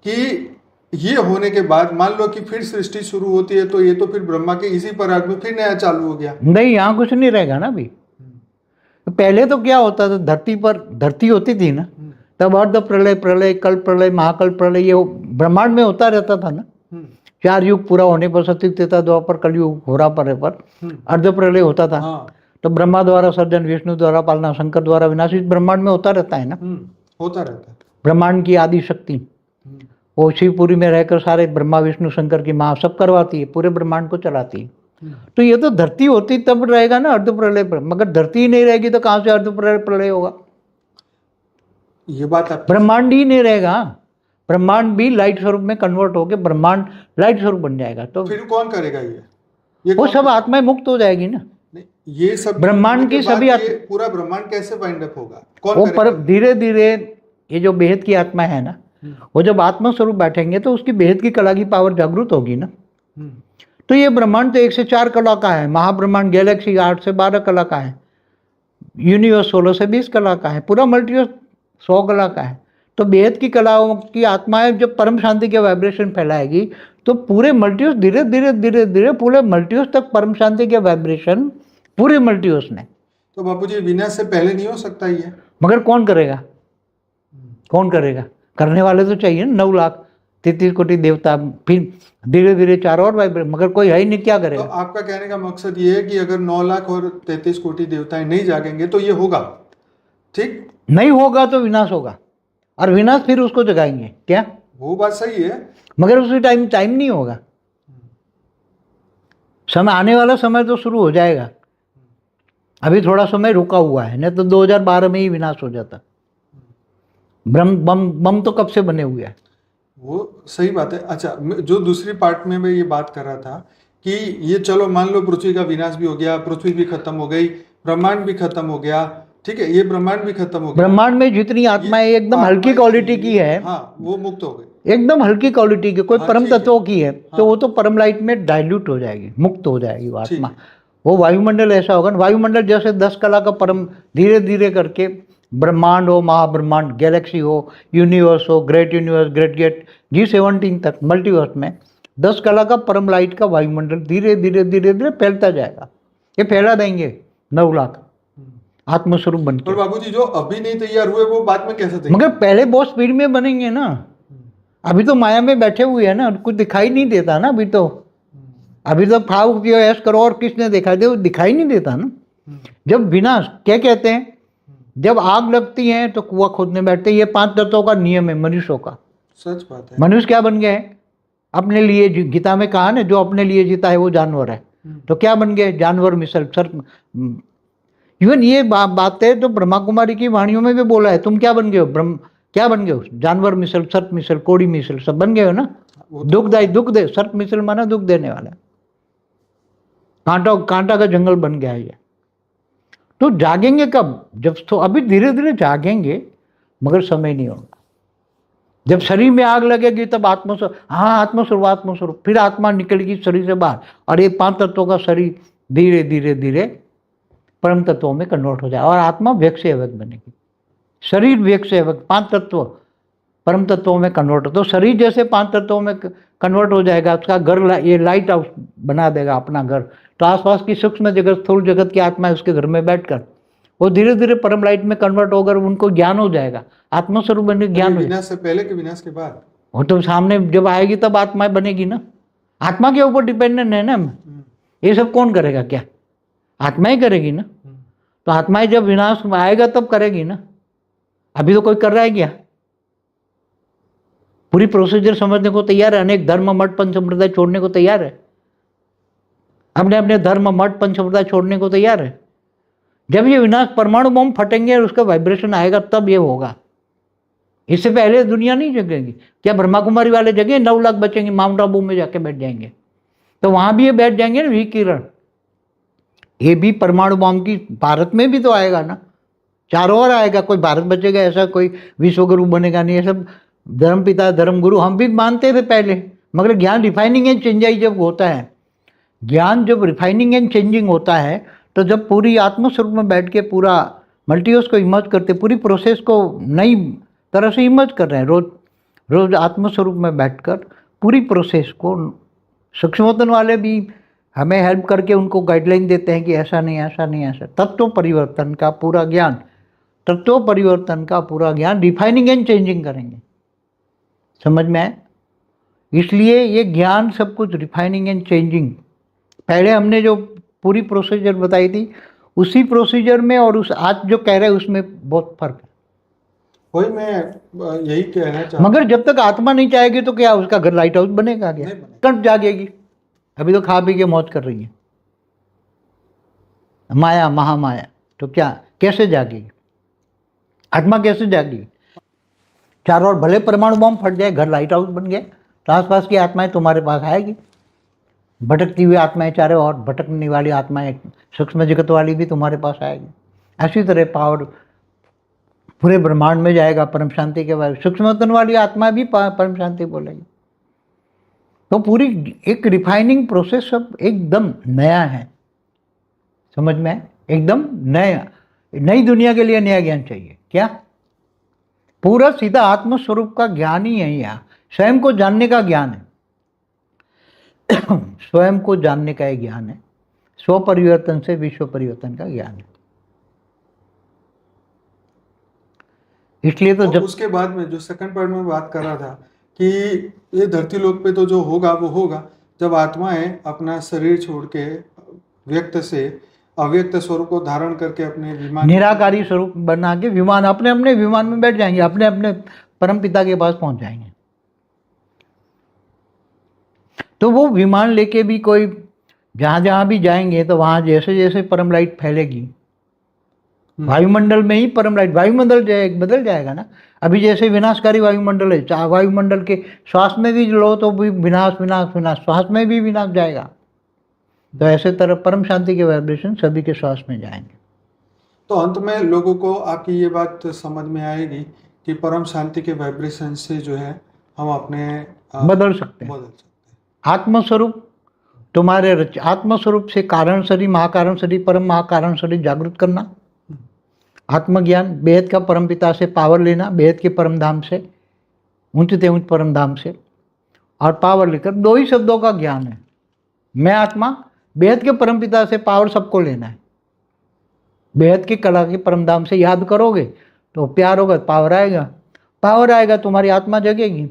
कि ये होने के बाद मान लो कि फिर सृष्टि शुरू होती है, तो ये तो फिर ब्रह्मा के इसी परार्थ में फिर नया चालू हो गया। नहीं, यहाँ कुछ नहीं रहेगा ना अभी। पहले तो क्या होता था, धरती पर धरती होती थी ना, तब अर्ध प्रलय, प्रलय, कल्प प्रलय, महाकल्प प्रलय, ये ब्रह्मांड में होता रहता था ना। 4 युग पूरा होने पर, सतयुग, त्रेता, द्वापर, कलयुग होरा पर अर्ध प्रलय होता था। तो ब्रह्मा द्वारा सर्जन, विष्णु द्वारा पालना, शंकर द्वारा विनाश, इस ब्रह्मांड में होता रहता है ना, होता रहता है। ब्रह्मांड की आदि शक्ति वो शिवपुरी में रहकर सारे ब्रह्मा विष्णु शंकर की माँ सब करवाती है, पूरे ब्रह्मांड को चलाती है। तो ये तो धरती होती तब रहेगा ना अर्ध प्रलय, मगर धरती ही नहीं रहेगी तो कहाँ से अर्ध प्रलय होगा? ये बात है, ब्रह्मांड ही नहीं रहेगा, ब्रह्मांड भी लाइट स्वरूप में कन्वर्ट होकर ब्रह्मांड लाइट स्वरूप बन जाएगा। तो फिर कौन करेगा ये वो सब आत्माएं मुक्त हो जाएगी ना। ये सब ब्रह्मांड की सभी पूरा ब्रह्मांड कैसे वाइंड अप होगा? कौन वो पर धीरे धीरे ये जो बेहद की आत्मा है ना, वो जब आत्मा स्वरूप बैठेंगे तो उसकी बेहद की कला की पावर जागृत होगी ना। तो ये ब्रह्मांड तो 1 से 4 कला का है, महाब्रह्मांड गैलेक्सी 8 से 12 कला का है, यूनिवर्स 16 से 20 कला का है, पूरा मल्टीवर्स 100 कला का है। तो बेहद की कलाओं की आत्माएं जब परम शांति के वाइब्रेशन फैलाएगी तो पूरे मल्टीवर्स धीरे धीरे धीरे धीरे पूरे मल्टीवर्स तक परम शांति के वाइब्रेशन, पूरे मल्टीवर्स में। तो बापूजी विनाश से पहले नहीं हो सकता ये? मगर कौन करेगा? कौन करेगा? करने वाले तो चाहिए ना, 9,33 कोटि देवता, फिर धीरे धीरे 4 और वाइब्रेट, मगर कोई है ही नहीं, क्या करेगा? तो आपका कहने का मकसद ये है कि अगर 9 लाख और 33 कोटि देवताएं नहीं जागेंगे तो ये होगा, ठीक? नहीं होगा तो विनाश होगा, और विनाश फिर उसको जगाएंगे क्या? वो बात सही है, मगर उसी टाइम नहीं होगा। समय आने वाला समय तो शुरू हो जाएगा, अभी थोड़ा समय रुका हुआ है, नहीं तो 2012 में ही विनाश हो जाता। बम तो कब से बने हुए हैं। वो सही बात है। अच्छा, जो दूसरी पार्ट में मैं ये बात कर रहा था कि ये चलो मान लो पृथ्वी का विनाश भी हो गया, पृथ्वी भी खत्म हो गई, ब्रह्मांड भी खत्म हो गया, ठीक है, ये ब्रह्मांड भी खत्म हो गया। ब्रह्मांड में जितनी आत्माएं एकदम हल्की क्वालिटी की है, हाँ, वो मुक्त हो गई, एकदम हल्की क्वालिटी की, कोई परम तत्वों की है, तो वो तो परम लाइट में डाइल्यूट हो जाएगी, मुक्त हो जाएगी वो आत्मा। वो वायुमंडल ऐसा होगा ना, वायुमंडल जैसे 10 कला का परम धीरे धीरे करके ब्रह्मांड हो, महाब्रह्मांड, गैलेक्सी हो, यूनिवर्स हो, great universe, great gate, G17 तक मल्टीवर्स में 10 कला का परम लाइट का वायुमंडल धीरे धीरे धीरे धीरे फैलता जाएगा। ये फैला देंगे 9 लाख आत्मस्वरूप बनकर। और बाबूजी जो अभी नहीं तैयार हुए वो बाद में कैसे देंगे? मगर पहले बहुत स्पीड में बनेंगे ना, अभी तो माया में बैठे हुए हैं ना, कुछ दिखाई नहीं देता ना अभी तो। अभी तो फाव किया ऐस करो और किसने दिखाई दे, वो दिखाई नहीं देता ना। जब विनाश क्या कहते हैं, जब आग लगती है तो कुआं खोदने बैठते हैं, ये 5 तत्वों का नियम है मनुष्यों का। सच बात है। मनुष्य क्या बन गए? अपने लिए, गीता में कहा ना, जो अपने लिए जीता है वो जानवर है। तो क्या बन गए? जानवर मिसल सर्प। इवन ये बातें तो ब्रह्मा कुमारी की वाणियों में भी बोला है। तुम क्या बन गए हो? ब्रह्म क्या बन गए हो? जानवर मिसल, सर्प मिसल, कोड़ी मिसल, सब बन गए हो ना। दुखदाई, दुख दे, सर्प मिसल माना दुख देने वाला, कांटा का जंगल बन गया है ये। तो जागेंगे कब? जब, तो अभी धीरे धीरे जागेंगे, मगर समय नहीं होगा। जब शरीर में आग लगेगी तब आत्मस्वरूप, हाँ आत्मस्वरूप, फिर आत्मा निकलेगी शरीर से बाहर, और ये 5 तत्वों का शरीर धीरे धीरे धीरे परम तत्वों में कन्वर्ट हो जाए और आत्मा व्यक्त से अव्यक्त बनेगी। शरीर व्यक्त से अव्यक्त, 5 तत्व परम तत्वों में कन्वर्ट हो, तो शरीर जैसे 5 तत्वों में कन्वर्ट हो जाएगा, उसका घर ये लाइट हाउस बना देगा अपना घर, तो आसपास की सूक्ष्म जगत, स्थूल जगत की आत्मा है उसके घर में बैठकर वो धीरे धीरे परम लाइट में कन्वर्ट होकर उनको ज्ञान हो जाएगा, आत्मस्वरूप बने ज्ञान हो जाएगा। विनाश से पहले कि विनाश के बाद? वो तो सामने जब आएगी तब आत्मा बनेगी ना, आत्मा के ऊपर डिपेंडेंट है ना। ये सब कौन करेगा? क्या आत्मा ही करेगी ना। तो आत्माएं जब विनाश आएगा तब करेगी ना, अभी तो कोई कर रहा है क्या? पूरी प्रोसीजर समझने को तैयार है, अनेक धर्म मठ पंच संप्रदाय छोड़ने को तैयार है, अपने अपने धर्म मठ पंच संप्रदाय छोड़ने को तैयार है। जब ये विनाश परमाणु बम फटेंगे और उसका वाइब्रेशन आएगा तब ये होगा, इससे पहले दुनिया नहीं जगेगी। क्या ब्रह्मा कुमारी वाले जगह 9 लाख बचेंगे, माउंट आबू में जाके बैठ जाएंगे, तो वहां भी ये बैठ जाएंगे ना विकिरण। ये भी परमाणु बम की भारत में भी तो आएगा ना, चारों ओर आएगा, कोई भारत बचेगा ऐसा कोई विश्वगुरु बनेगा नहीं। ये सब धर्म पिता धर्म गुरु हम भी मानते थे पहले, मगर ज्ञान रिफाइनिंग एंड चेंजिंग जब होता है, ज्ञान जब रिफाइनिंग एंड चेंजिंग होता है, तो जब पूरी आत्मस्वरूप में बैठ के पूरा मल्टीवर्स को इमर्ज करते, पूरी प्रोसेस को नई तरह से इमर्ज कर रहे हैं, रोज रोज आत्मस्वरूप में बैठकर पूरी प्रोसेस को। सूक्ष्मतन वाले भी हमें हेल्प करके उनको गाइडलाइन देते हैं कि ऐसा नहीं ऐसा नहीं ऐसा। तत्व परिवर्तन का पूरा ज्ञान, तत्व परिवर्तन का पूरा ज्ञान रिफाइनिंग एंड चेंजिंग करेंगे, समझ में आए? इसलिए ये ज्ञान सब कुछ रिफाइनिंग एंड चेंजिंग, पहले हमने जो पूरी प्रोसीजर बताई थी उसी प्रोसीजर में और उस आज जो कह रहे हैं उसमें बहुत फर्क है। वही मैं यही कहना चाहता, मगर जब तक आत्मा नहीं चाहेगी तो क्या उसका घर लाइट हाउस बनेगा? क्या कब जागेगी? अभी तो खा पी के मौज कर रही है माया महामाया, तो क्या कैसे जागेगी आत्मा? कैसे जागेगी? चारों ओर भले परमाणु बम फट जाए, घर लाइट हाउस बन गया, तो आसपास की आत्माएं तुम्हारे पास आएगी। भटकती हुई आत्माएं चारों ओर, भटकने वाली आत्माएं सूक्ष्म जगत वाली भी तुम्हारे पास आएगी। ऐसी तरह पावर पूरे ब्रह्मांड में जाएगा परम शांति के बाद, सूक्ष्मतन वाली आत्मा भी परम शांति बोलेगी। तो पूरी एक रिफाइनिंग प्रोसेस सब एकदम नया है, समझ में? एकदम नया, नई दुनिया के लिए नया ज्ञान चाहिए। क्या? पूरा सीधा आत्मस्वरूप का ज्ञान ही है, यहाँ स्वयं को जानने का ज्ञान है स्वयं को जानने का एक ज्ञान है, स्व परिवर्तन से विश्व परिवर्तन का ज्ञान है। इसलिए तो जब उसके बाद में जो सेकंड पॉइंट में बात कर रहा था कि ये धरती लोक पे तो जो होगा वो होगा जब आत्माएं अपना शरीर छोड़ के व्यक्त से अव्यक्त स्वरूप को धारण करके अपने विमान, निराकारी स्वरूप बना के विमान, अपने अपने विमान में बैठ जाएंगे, अपने अपने परम पिता के पास पहुंच जाएंगे। तो वो विमान लेके भी कोई जहां जहां भी जाएंगे तो वहां जैसे जैसे परम लाइट फैलेगी, वायुमंडल में ही परम लाइट, वायुमंडल बदल जाएगा ना। अभी जैसे विनाशकारी वायुमंडल है, वायुमंडल के श्वास में भी लो तो भी विनाश विनाश विनाश, श्वास में भी विनाश जाएगा। तो ऐसे तरह परम शांति के वाइब्रेशन सभी के श्वास में जाएंगे। तो अंत में लोगों को आपकी ये बात समझ में आएगी कि परम शांति के वाइब्रेशन से जो है हम अपने बदल सकते हैं। आत्मस्वरूप तुम्हारे आत्मस्वरूप से कारण शरीर, महाकारण शरीर, परम महाकारण शरीर जागृत करना, आत्मज्ञान, बेहद का परम पिता से पावर लेना, बेहद के परम धाम से, ऊंचते ऊंच परम धाम से, और पावर लेकर 2 ही शब्दों का ज्ञान है, मैं आत्मा, बेहद के परम पिता से पावर सबको लेना है। बेहद की कला के परम धाम से याद करोगे तो प्यार होगा, पावर आएगा, पावर आएगा, तुम्हारी आत्मा जगेगी,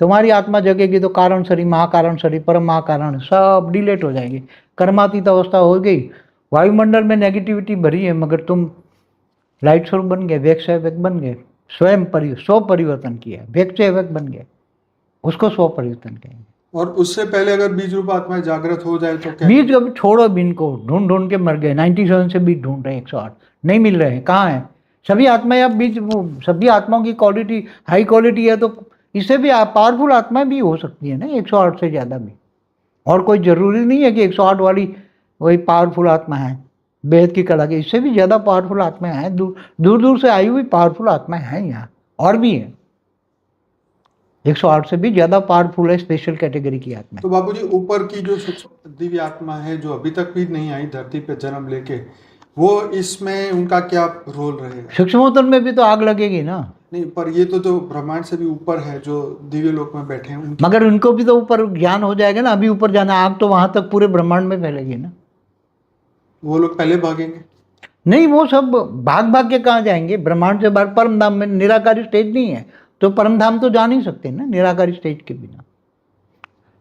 तुम्हारी आत्मा जगेगी तो कारण शरीर, महाकारण शरीर, परम महाकारण सब डिलेट हो जाएंगे, कर्मातीत अवस्था हो गई। वायुमंडल में नेगेटिविटी भरी है मगर तुम लाइट स्वरूप बन गए, व्यक्त से व्यक्त बन गए, स्वयं स्व परिवर्तन किया, व्यक्त से व्यक्त बन गए, उसको स्व परिवर्तन कहेंगे। और उससे पहले अगर बीज रूप आत्मा जागृत हो जाए तो क्या? बीज अभी छोड़ो, बीन को ढूंढ ढूंढ के मर गए, 97 से बीज ढूंढ रहे हैं, 108 नहीं मिल रहे हैं, कहाँ है? सभी आत्माएं अब बीज, सभी आत्माओं की क्वालिटी हाई क्वालिटी है, तो इससे भी पावरफुल आत्मा भी हो सकती है ना, 108 से ज़्यादा भी। और कोई ज़रूरी नहीं है कि 108 वाली वही पावरफुल आत्मा है बेहद की कला की, इससे भी ज़्यादा पावरफुल आत्माएं हैं, दूर दूर से आई हुई पावरफुल आत्माएं हैं यहाँ, और भी है। 108 से भी ज़्यादा पावरफुल है स्पेशल कैटेगरी की आत्मा। तो बाबूजी ऊपर की जो दिव्य आत्मा है जो अभी तक भी नहीं आई धरती पे जन्म लेके, वो इसमें उनका क्या रोल रहेगा? सूक्ष्मोत्तर में भी तो आग लगेगी ना, नहीं, पर ये तो जो ब्रह्मांड से भी ऊपर है, जो दिव्य लोक में बैठे हैं, उनकी मगर उनको भी तो ऊपर ज्ञान हो जाएगा ना। अभी ऊपर जाना, आग तो वहां तक पूरे ब्रह्मांड में फैलेगी ना। वो लोग पहले भागेंगे? नहीं, वो सब भाग भाग के कहाँ जाएंगे? ब्रह्मांड से बाहर परम धाम में निराकारी स्टेज नहीं है, तो परम धाम तो जा नहीं सकते ना निराकारी स्टेज के बिना।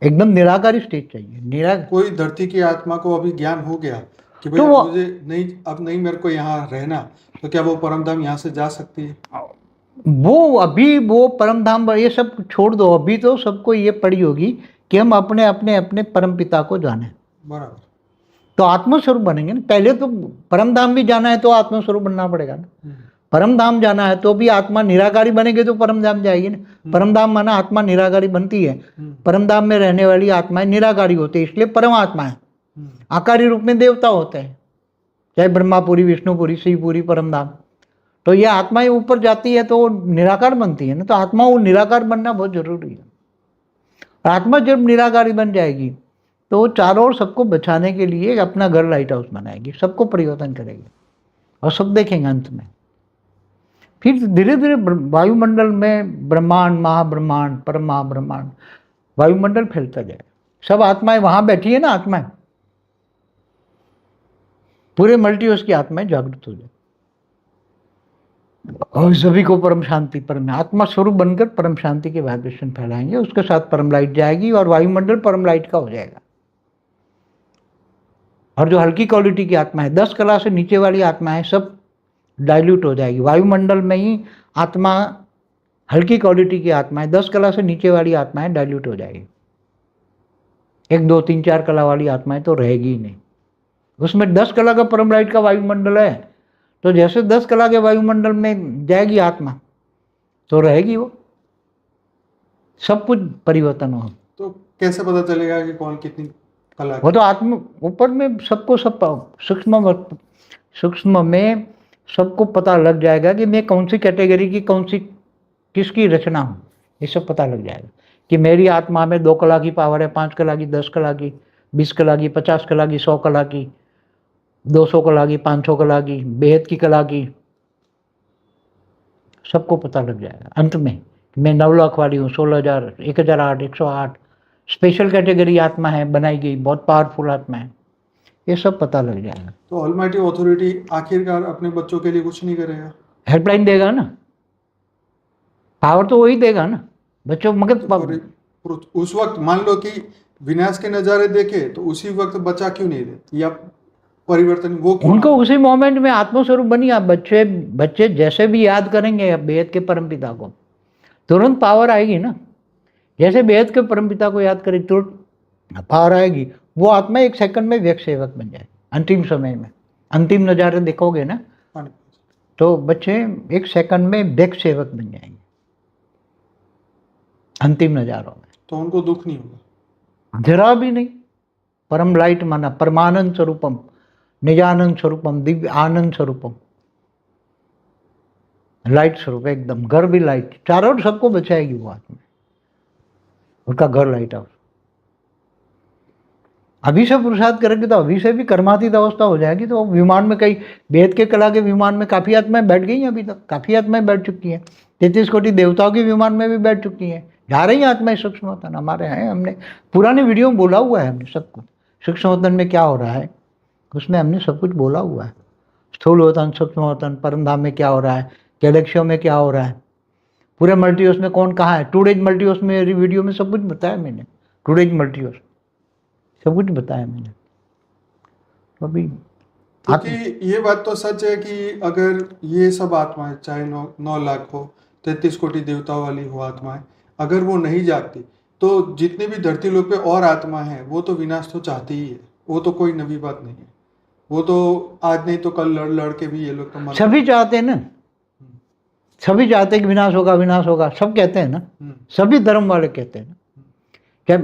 एकदम निराकारी स्टेज चाहिए। कोई धरती की आत्मा को अभी ज्ञान हो गया कि भाई तो अब वो मुझे नहीं, अब नहीं मेरे को यहाँ रहना, तो क्या वो परम धाम यहाँ से जा सकती है? वो अभी वो परम धाम ये सब छोड़ दो, अभी तो सबको ये पड़ी होगी कि हम अपने अपने अपने परम पिता को जाने, बराबर। तो आत्मस्वरूप बनेंगे ना। पहले तो परम धाम भी जाना है तो आत्मस्वरूप बनना पड़ेगा ना। परम धाम जाना है तो भी आत्मा निराकारी बनेगी तो परम धाम जाएगी ना। परम धाम माना आत्मा निराकारी बनती है। परम धाम में रहने वाली आत्माएं निराकारी होती है, इसलिए परम आत्मा है। आकारी रूप में देवता होते हैं, चाहे ब्रह्मापुरी, विष्णुपुरी, शिवपुरी, परम धाम। तो ये आत्माएं ऊपर जाती है तो वो निराकार बनती है ना। तो आत्मा वो निराकार बनना बहुत जरूरी है। आत्मा जब निराकारी बन जाएगी तो वो चारों ओर सबको बचाने के लिए अपना घर लाइट हाउस बनाएगी, सबको परिवर्तन करेगी और सब देखेंगे अंत में। फिर धीरे धीरे वायुमंडल में ब्रह्मांड, महाब्रह्मांड, परम महाब्रह्मांड, वायुमंडल फैलता जाए। सब आत्माएं वहां बैठी है ना, आत्माएं पूरे मल्टीवर्स की आत्माएं जागृत हो जाए और सभी को परम शांति, परम आत्मा स्वरूप बनकर परम शांति के वाइब्रेशन फैलाएंगे। उसके साथ परम लाइट जाएगी और वायुमंडल परम लाइट का हो जाएगा। और जो हल्की क्वालिटी की आत्मा है, 10 कला से नीचे वाली आत्माएं सब डाइल्यूट हो जाएगी। वायुमंडल में ही आत्मा, हल्की क्वालिटी की आत्माएं, 10 कला से नीचे वाली आत्माएं डाइल्यूट हो जाएगी। 1, 2, 3, 4 कला वाली आत्माएं तो रहेगी ही नहीं। उसमें 10 कला का परम लाइट का वायुमंडल है, तो जैसे 10 कला के वायुमंडल में जाएगी आत्मा तो रहेगी वो, सब कुछ परिवर्तन हो। तो कैसे पता चलेगा कि कौन कितनी कला वो तो आत्मा ऊपर में सबको, सब सूक्ष्म में सबको पता लग जाएगा कि मैं कौन सी कैटेगरी की, कौन सी किसकी रचना हूँ। ये सब पता लग जाएगा कि मेरी आत्मा में 2 कला की पावर है, 5 कला की, 10 कला की, 20 कला की, 50 कला की, 100 कला की, 200 कला की, 500 कला की, बेहद की कला की। सबको पता लग जाएगा अंत में। मैं 9 लाख वाली हूँ, 16,000, 1,008, 108 स्पेशल कैटेगरी आत्मा है बनाई गई, बहुत पावरफुल आत्मा है। ये सब पता लग जाएगा। तो ऑलमाइटी अथॉरिटी आखिरकार अपने बच्चों के लिए कुछ नहीं करेगा? हेल्पलाइन देगा ना, पावर तो वही देगा ना बच्चों। मगर तो उस वक्त मान लो कि विनाश के नज़ारे देखे तो उसी वक्त बचा क्यों नहीं दे, या परिवर्तन वो क्यों उनको उसी मोमेंट में आत्मस्वरूप बनी। आप बच्चे जैसे भी याद करेंगे बेहद के परमपिता को, तुरंत पावर आएगी ना। जैसे बेहद के परमपिता को याद करें तुरंत पावर आएगी। वो आत्मा 1 सेकंड में व्यक्त सेवक बन जाए। अंतिम समय में अंतिम नज़ारे देखोगे ना तो बच्चे 1 सेकंड में व्यक्त सेवक बन जाएंगे अंतिम नज़ारों में। तो उनको दुख नहीं होगा? जरा भी नहीं। परम लाइट माना परमानंद स्वरूपम, निजानंद स्वरूपम, दिव्य आनंद स्वरूपम, लाइट स्वरूप एकदम। घर भी लाइट, चारों ओर सबको बचाएगी वो आत्मा, उनका घर लाइट हाउस। अभी से पुरुषार्थ करेंगे तो अभी से भी कर्मातीत अवस्था हो जाएगी। तो विमान में कई वेद के कला के विमान में काफ़ी आत्माएं बैठ गई हैं, अभी तक काफ़ी आत्माएं बैठ चुकी हैं। 33 कोटि देवताओं के विमान में भी बैठ चुकी हैं। जा रही हैं आत्माएं सूक्ष्मवतन हमारे हैं। हमने पुराने वीडियो में बोला हुआ है, हमने सब कुछ सूक्ष्मवतन में क्या हो रहा है उसमें हमने सब कुछ बोला हुआ है। स्थूलवतन, सूक्ष्मवतन, परमधाम में क्या हो रहा है, गैलेक्सियों में क्या हो रहा है, पूरे मल्टीवर्स में कौन कहाँ है। 2 डेज मल्टीवर्स में वीडियो में सब कुछ बताया मैंने। 2 डेज मल्टीवर्स सब कुछ बताया मैंने। तो अभी क्योंकि ये बात तो सच है कि अगर ये सब आत्माएं, चाहे 9 लाख हो, 33 कोटि देवताओं वाली हो आत्माएं, अगर वो नहीं जागती तो जितने भी धरती लोक पे और आत्मा है वो तो विनाश तो चाहती ही है। वो तो कोई नवी बात नहीं है। वो तो आज नहीं तो कल लड़ लड़ के भी ये लोग तो सभी चाहते हैं ना, सभी चाहते हैं कि विनाश होगा, विनाश होगा, सब कहते हैं ना। सभी धर्म वाले कहते हैं ना। क्या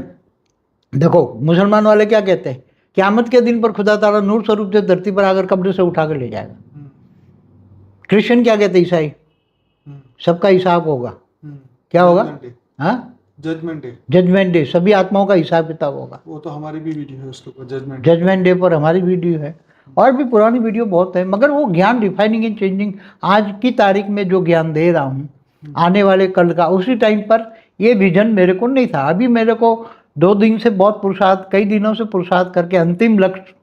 देखो, मुसलमान वाले क्या कहते हैं, क़यामत के दिन पर खुदा ताला नूर स्वरूप से धरती पर आकर कब्र से उठा कर ले जाएगा। क्रिश्चियन क्या कहते हैं, ईसाई, सबका हिसाब होगा। क्या होगा? हाँ, जजमेंट डे। जजमेंट डे, सभी आत्माओं का हिसाब किताब होगा। वो तो हमारी भी वीडियो है उसके ऊपर, जजमेंट डे पर हमारी वीडियो है। और भी पुरानी वीडियो बहुत है, मगर वो ज्ञान रिफाइनिंग एंड चेंजिंग आज की तारीख में जो ज्ञान दे रहा हूँ आने वाले कल का, उसी टाइम पर ये विजन मेरे को नहीं था। अभी मेरे को 2 दिन से बहुत पुरुषार्थ, कई दिनों से पुरुषार्थ करके अंतिम लक्ष्य,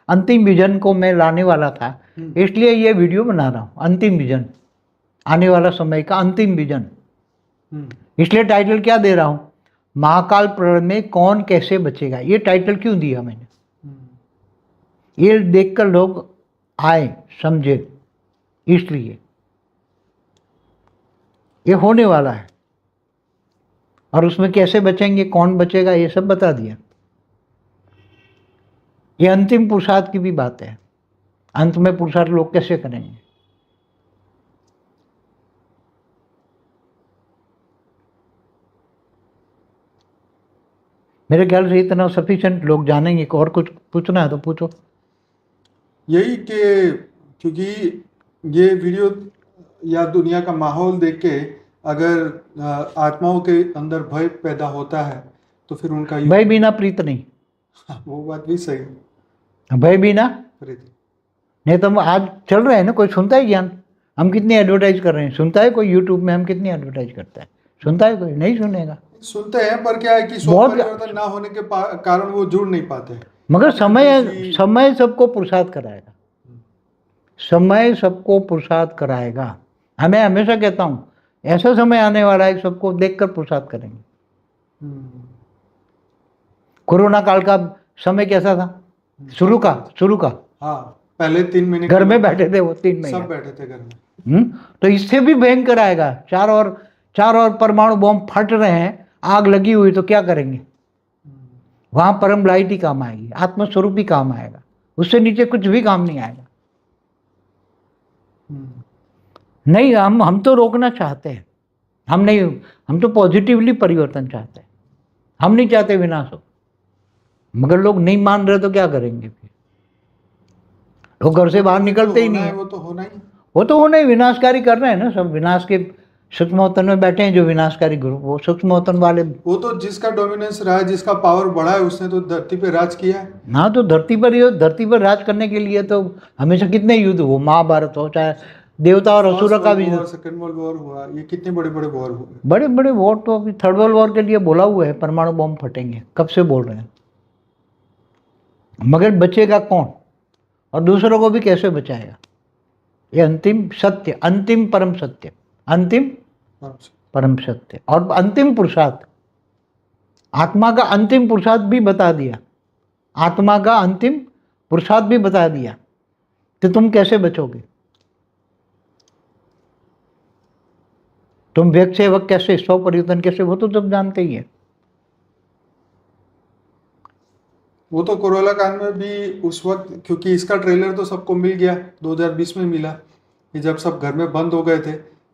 अंतिम विजन को मैं लाने वाला था, इसलिए ये वीडियो बना रहा हूँ। अंतिम विजन, आने वाला समय का अंतिम विजन। इसलिए टाइटल क्या दे रहा हूँ, महाकाल प्रलय में कौन कैसे बचेगा। ये टाइटल क्यों दिया मैंने, ये देखकर लोग आए समझे, इसलिए ये होने वाला है। और उसमें कैसे बचेंगे, कौन बचेगा, ये सब बता दिया। ये अंतिम पुरुषार्थ की भी बात है, अंत में पुरुषार्थ लोग कैसे करेंगे। मेरे ख्याल से इतना सफिशिएंट लोग जानेंगे। और कुछ पूछना है तो पूछो। यही कि क्योंकि ये वीडियो या दुनिया का माहौल देख के अगर आत्माओं के अंदर भय पैदा होता है तो फिर उनका भय बिना प्रीत नहीं। वो बात भी सही है। भय बिना प्रीत नहीं तो हम आज चल रहे हैं ना, कोई सुनता है ज्ञान, हम कितनी एडवर्टाइज कर रहे हैं, सुनता है कोई यूट्यूब में, हम कितनी एडवर्टाइज करते हैं, सुनता है कोई, नहीं सुनेगा। सुनते हैं, पर क्या है कि स्वभाव परिवर्तन ना होने के कारण वो जुड़ नहीं पाते। मगर समय सबको पुरुषार्थ कराएगा, समय सबको पुरुषार्थ कराएगा। मैं हमेशा कहता हूँ ऐसा समय आने वाला है सबको देखकर पुरुषार्थ करेंगे। कोरोना काल का समय कैसा था, शुरू का हाँ, पहले 3 महीने घर में बैठे थे, वो 3 महीने सब बैठे थे घर में। तो इससे भी भयंकर आएगा। चार और परमाणु बॉम्ब फट रहे हैं, आग लगी हुई, तो क्या करेंगे। वहां परम लाइट ही काम आएगी, आत्मस्वरूप ही काम आएगा, उससे नीचे कुछ भी काम नहीं आएगा। नहीं, हम तो रोकना चाहते हैं, हम तो पॉजिटिवली परिवर्तन चाहते हैं, हम नहीं चाहते विनाश हो। मगर लोग नहीं मान रहे तो क्या करेंगे फिर। लोग घर से बाहर निकलते ही नहीं है। वो तो होना ही विनाशकारी कर रहे हैं ना सब। विनाश के सूक्ष्मोत्तन में बैठे हैं जो विनाशकारी ग्रुप, वो सूक्ष्मोत्तन वाले। वो तो जिसका डोमिनेंस रहा है, जिसका पावर बढ़ा है, उसने तो धरती पे राज किया है। हाँ, तो धरती पर राज करने के लिए तो हमेशा कितने युद्ध हो, महाभारत हो, चाहे देवता और असुर का भी, सेकंड वर्ल्ड वॉर हुआ, ये कितने बड़े बड़े वॉर हुए। बड़े वॉर तो अभी थर्ड वर्ल्ड वॉर के लिए बोला हुआ है, परमाणु बॉम्ब फटेंगे, कब से बोल रहे हैं। मगर बचेगा कौन और दूसरों को भी कैसे बचाएगा, ये अंतिम सत्य, अंतिम परम सत्य, अंतिम परम सत्य और अंतिम पुरुषार्थ। आत्मा का अंतिम पुरुषार्थ भी बता दिया, आत्मा का अंतिम पुरुषार्थ भी बता दिया, तो तुम कैसे बचोगे। तुम व्यक्त सेवक कैसे, स्व परिवर्तन कैसे, वो तो सब जानते ही है। वो तो कोरोना काल में भी उस वक्त, क्योंकि इसका ट्रेलर तो सबको मिल गया, 2020 में मिला, कि जब सब घर में बंद हो गए थे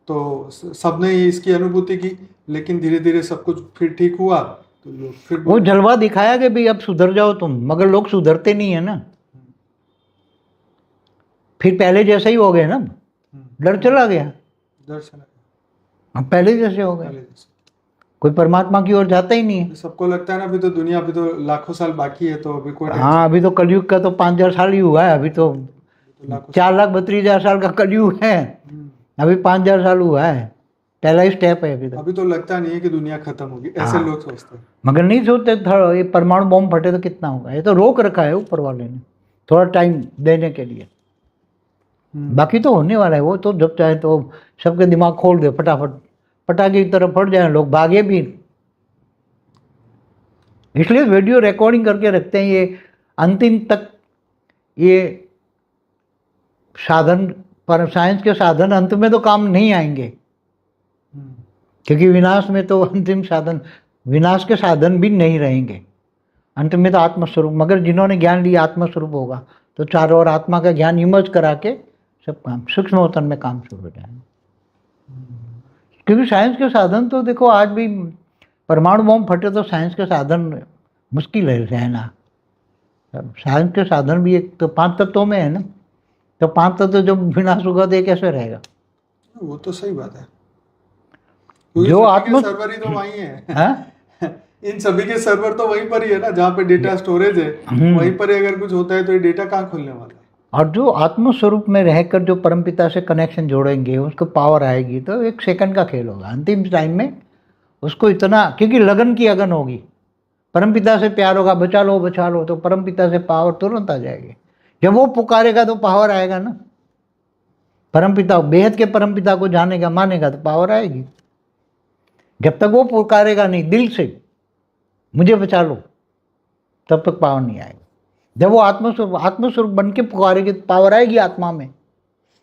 तो सबने ही इसकी अनुभूति की। लेकिन धीरे धीरे सब कुछ फिर ठीक हुआ तो लोग फिर वो जलवा दिखाया कि भाई अब सुधर जाओ तुम, मगर लोग सुधरते नहीं है ना। फिर पहले जैसा ही हो गए ना, डर चला गया, अब पहले जैसे हो गए, कोई परमात्मा की ओर जाता ही नहीं है। सबको लगता है ना अभी तो दुनिया, अभी तो लाखों साल बाकी है, तो अभी कोई। हाँ, अभी तो कलयुग का तो 5000 साल ही हुआ है, अभी तो 4,32,000 साल का कलयुग है, अभी 5000 साल हुआ है, पहला ही स्टेप है अभी तो लगता नहीं है कि दुनिया खत्म होगी, ऐसे लोग सोचते हैं। मगर नहीं सोचते ये परमाणु बॉम्ब फटे तो कितना होगा। ये तो रोक रखा है ऊपर वाले ने, थोड़ा टाइम देने के लिए, बाकी तो होने वाला है। वो तो जब चाहे तो सबके दिमाग खोल दे, फटाफट पटाखे की तरफ फट जाए, लोग भागे भी। इसलिए वीडियो रिकॉर्डिंग करके रखते हैं, ये अंतिम तक ये साधन, पर साइंस के साधन अंत में तो काम नहीं आएंगे, क्योंकि विनाश में तो अंतिम साधन, विनाश के साधन भी नहीं रहेंगे, अंत में तो आत्मस्वरूप। मगर जिन्होंने ज्ञान लिया आत्मस्वरूप होगा तो चारों ओर आत्मा का ज्ञान इमर्ज करा के सब काम सूक्ष्मोत्तन में काम शुरू हो जाएगा। क्योंकि साइंस के साधन तो देखो, आज भी परमाणु बम फटे तो साइंस के साधन मुश्किल है रहना। साइंस के साधन भी एक तो 5 तत्वों में है ना, तो 5 तत्व जब विनाश होगा तो कैसे रहेगा। वो तो सही बात है, जो आत्मा सर्वर ही तो वही है। इन सभी के सर्वर तो वहीं पर ही है ना, जहाँ पे डेटा स्टोरेज है, वहीं पर ही अगर कुछ होता है तो ये डेटा कहाँ खुलने वाला है। और जो आत्म स्वरूप में रहकर जो परमपिता से कनेक्शन जोड़ेंगे, उसको पावर आएगी, तो एक सेकंड का खेल होगा। अंतिम टाइम में उसको इतना, क्योंकि लगन की अगन होगी, परमपिता से प्यार होगा, बचा लो, तो परमपिता से पावर तुरंत आ जाएगी। जब वो पुकारेगा तो पावर आएगा ना। परमपिता, बेहद के परमपिता को जानेगा, मानेगा, तो पावर आएगी। जब तक वो पुकारेगा नहीं दिल से, मुझे बचा लो, तब तक पावर नहीं आएगी। जब वो आत्मस्वरूप बन के पुकारेगी तो पावर आएगी आत्मा में।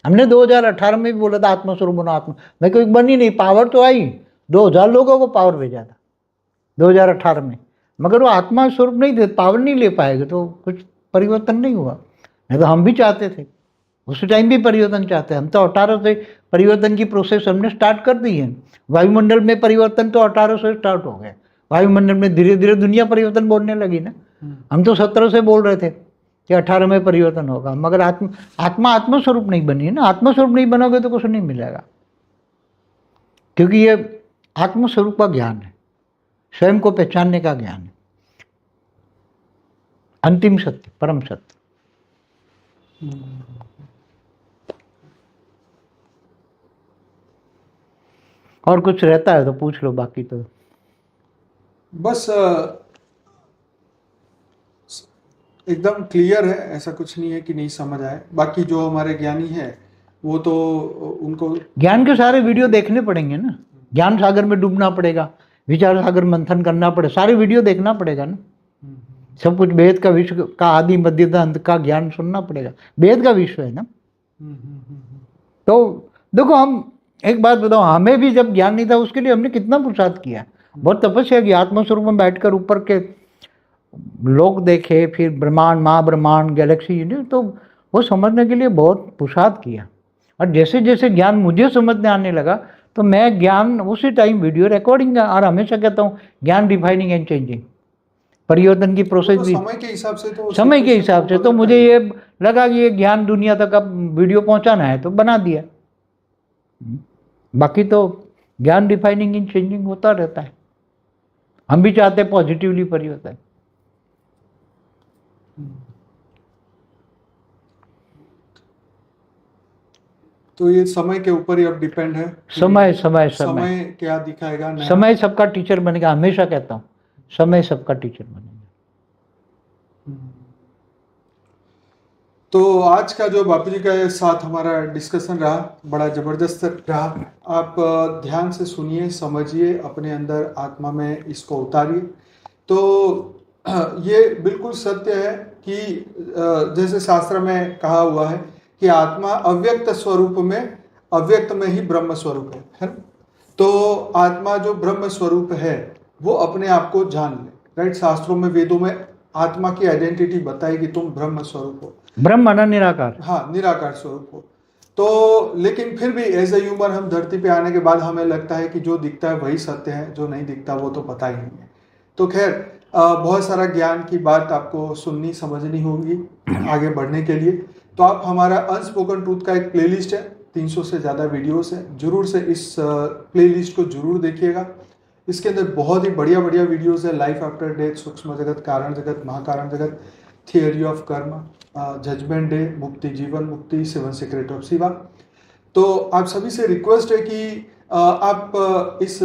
हमने 2018 में भी बोला था आत्मस्वरूप बनो, आत्मा, मैं कोई बनी नहीं, पावर तो आई। 2000 लोगों को पावर भेजा था 2018 में, मगर वो आत्मा स्वरूप नहीं थे, पावर नहीं ले पाएगा तो कुछ परिवर्तन नहीं हुआ। नहीं तो हम भी चाहते थे, उस टाइम भी परिवर्तन चाहते हैं हम। तो 18 से परिवर्तन की प्रोसेस हमने स्टार्ट कर दी है। वायुमंडल में परिवर्तन तो 18 से स्टार्ट हो गया। वायुमंडल में धीरे धीरे दुनिया परिवर्तन बोलने लगी ना। हम तो 17 से बोल रहे थे कि 18 में परिवर्तन होगा, मगर आत्मा आत्मस्वरूप नहीं बनी है ना। आत्मस्वरूप नहीं बनोगे तो कुछ नहीं मिलेगा, क्योंकि ये आत्मस्वरूप का ज्ञान है, स्वयं को पहचानने का ज्ञान है, अंतिम सत्य, परम सत्य। और कुछ रहता है तो पूछ लो, बाकी तो बस एकदम क्लियर है, ऐसा कुछ नहीं है कि नहीं समझ आए। बाकी जो हमारे ज्ञानी है वो तो उनको ज्ञान के सारे वीडियो देखने पड़ेंगे ना। ज्ञान सागर में डूबना पड़ेगा, विचार सागर मंथन करना पड़े, सारे वीडियो देखना पड़ेगा ना। सब कुछ वेद का विश्व का आदि मध्यता अंत का ज्ञान सुनना पड़ेगा। वेद का विश्व है ना। तो देखो, हम एक बात बताओ, हमें भी जब ज्ञान नहीं था उसके लिए हमने कितना पुरुषार्थ किया, बहुत तपस्या की। आत्मस्वरूप में बैठकर ऊपर के लोग देखे, फिर ब्रह्मांड, महाब्रह्मांड, गैलेक्सी, तो वो समझने के लिए बहुत पुरुषार्थ किया। और जैसे जैसे ज्ञान मुझे समझने आने लगा तो मैं ज्ञान उसी टाइम वीडियो रिकॉर्डिंग, और हमेशा कहता हूँ ज्ञान डिफाइनिंग एंड चेंजिंग, परिवर्तन की प्रोसेस भी समय के हिसाब से, तो समय के हिसाब से। तो मुझे ये लगा कि ये ज्ञान दुनिया तक अब वीडियो पहुंचाना है तो बना दिया। बाकी तो ज्ञान डिफाइनिंग एंड चेंजिंग होता रहता है। हम भी चाहते हैं पॉजिटिवली परिवर्तन। तो ये समय के ऊपर ही अब डिपेंड है। समय क्या दिखाएगा नया। समय सबका टीचर बनेगा, हमेशा कहता हूँ समय सबका टीचर बनेगा। तो आज का जो बापू जी के साथ हमारा डिस्कशन रहा, बड़ा जबरदस्त रहा। आप ध्यान से सुनिए, समझिए, अपने अंदर आत्मा में इसको उतारिए। तो ये बिल्कुल सत्य है कि जैसे शास्त्र में कहा हुआ है कि आत्मा अव्यक्त स्वरूप में, अव्यक्त में ही ब्रह्म स्वरूप है ना। तो आत्मा जो ब्रह्म स्वरूप है वो अपने आप को जान ले। राइट, शास्त्रों में, वेदों में आत्मा की आइडेंटिटी बताई कि तुम ब्रह्म स्वरूप हो। ब्रह्म माना निराकार। हाँ, निराकार स्वरूप हो। तो लेकिन फिर भी एज ए ह्यूमन हम धरती पे आने के बाद हमें लगता है कि जो दिखता है वही सत्य है, जो नहीं दिखता वो तो पता ही नहीं है। तो खैर, बहुत सारा ज्ञान की बात आपको सुननी समझनी होगी आगे बढ़ने के लिए। तो आप हमारा अनस्पोकन ट्रूथ का एक प्लेलिस्ट है, 300 से ज़्यादा वीडियोस है, जरूर से इस प्लेलिस्ट को जरूर देखिएगा। इसके अंदर बहुत ही बढ़िया बढ़िया वीडियोस है। लाइफ आफ्टर डेथ, सूक्ष्म जगत, कारण जगत, महाकारण जगत, थियोरी ऑफ कर्म, जजमेंट डे, मुक्ति, जीवन मुक्ति, 7 सीक्रेट ऑफ शिवा। तो आप सभी से रिक्वेस्ट है कि आप इस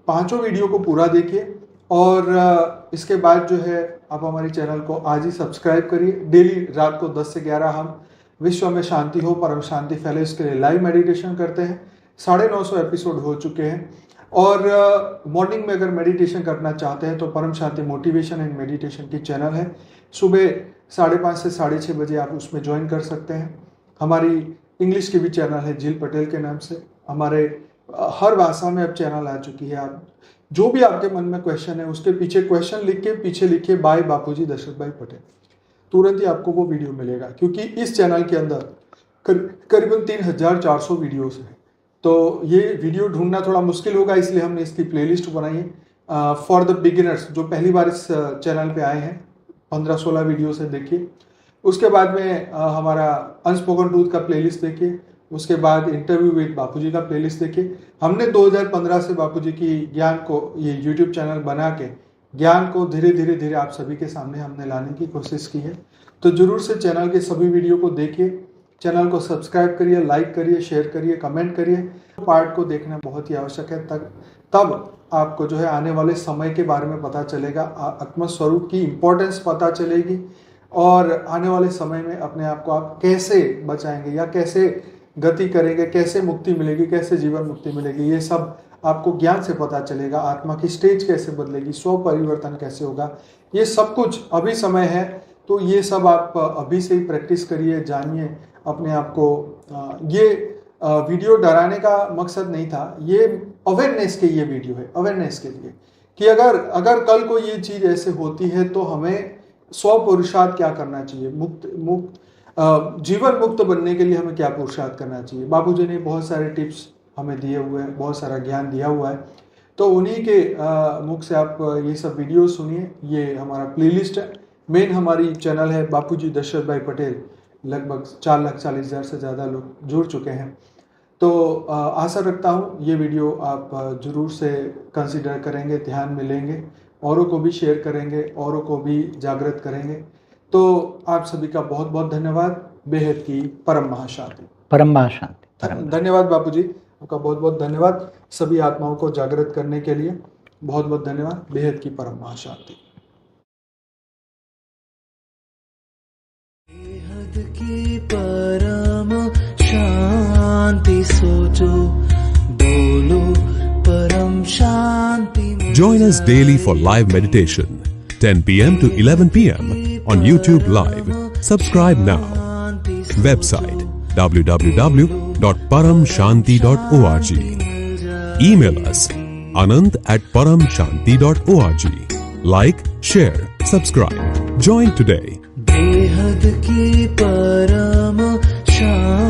5 वीडियो को पूरा देखिए, और इसके बाद जो है आप हमारे चैनल को आज ही सब्सक्राइब करिए। डेली रात को 10 से 11 हम विश्व में शांति हो, परम शांति फैले, इसके लिए लाइव मेडिटेशन करते हैं। 950 एपिसोड हो चुके हैं। और मॉर्निंग में अगर मेडिटेशन करना चाहते हैं तो परम शांति मोटिवेशन एंड मेडिटेशन की चैनल है, सुबह 5:30 से 6:30 बजे आप उसमें ज्वाइन कर सकते हैं। हमारी इंग्लिश की भी चैनल है, जिल पटेल के नाम से। हमारे हर भाषा में अब चैनल आ चुकी है। आप जो भी आपके मन में क्वेश्चन है उसके पीछे क्वेश्चन लिख के पीछे लिखिए बाय बापूजी दशरथ भाई पटेल, तुरंत ही आपको वो वीडियो मिलेगा। क्योंकि इस चैनल के अंदर करीबन 3400 वीडियोस हैं। तो ये वीडियो ढूंढना थोड़ा मुश्किल होगा, इसलिए हमने इसकी प्लेलिस्ट बनाई है फॉर द बिगिनर्स। जो पहली बार इस चैनल पे आए हैं, 15-16 वीडियो से देखिए। उसके बाद में हमारा अनस्पोकन ट्रूथ का प्लेलिस्ट देखिए। उसके बाद इंटरव्यू विद बापूजी का प्लेलिस्ट देखिए। हमने 2015 से बापूजी की ज्ञान को, ये यूट्यूब चैनल बना के ज्ञान को धीरे धीरे आप सभी के सामने हमने लाने की कोशिश की है। तो जरूर से चैनल के सभी वीडियो को देखिए, चैनल को सब्सक्राइब करिए, लाइक करिए, शेयर करिए, कमेंट करिए। पार्ट को देखना बहुत ही आवश्यक है, तब आपको जो है आने वाले समय के बारे में पता चलेगा, आत्मस्वरूप की इम्पोर्टेंस पता चलेगी और आने वाले समय में अपने आप को आप कैसे बचाएंगे या कैसे गति करेंगे, कैसे मुक्ति मिलेगी, कैसे जीवन मुक्ति मिलेगी, ये सब आपको ज्ञान से पता चलेगा। आत्मा की स्टेज कैसे बदलेगी, स्व परिवर्तन कैसे होगा, ये सब कुछ अभी समय है। तो ये सब आप अभी से ही प्रैक्टिस करिए, जानिए अपने आप को। ये वीडियो डराने का मकसद नहीं था, ये अवेयरनेस के ये वीडियो है, अवेयरनेस के लिए कि अगर कल को ये चीज ऐसे होती है तो हमें स्व पुरुषार्थ क्या करना चाहिए, जीवन मुक्त बनने के लिए हमें क्या पुरुषार्थ करना चाहिए। बाबूजी ने बहुत सारे टिप्स हमें दिए हुए हैं, बहुत सारा ज्ञान दिया हुआ है, तो उन्हीं के मुख से आप ये सब वीडियो सुनिए। ये हमारा प्लेलिस्ट है, मेन हमारी चैनल है बापूजी दशरथ भाई पटेल, लगभग 4,40,000 से ज़्यादा लोग जुड़ चुके हैं। तो आशा रखता हूँ ये वीडियो आप जरूर से कंसिडर करेंगे, ध्यान में लेंगे, औरों को भी शेयर करेंगे, औरों को भी जागृत करेंगे। तो आप सभी का बहुत बहुत धन्यवाद। बेहद की परम महाशांति। परम महाशांति। धन्यवाद बापूजी, आपका बहुत बहुत धन्यवाद। सभी आत्माओं को जागृत करने के लिए बहुत बहुत धन्यवाद। बेहद की परम महाशांति। बेहद की परम शांति सोचो, बोलो परम शांति। Join us daily for live meditation, 10 p.m. to 11 p.m. on YouTube Live. Subscribe now. Website www.paramshanti.org. Email us anant@paramshanti.org. Like, share, subscribe. Join today. बेहद की परम शांति।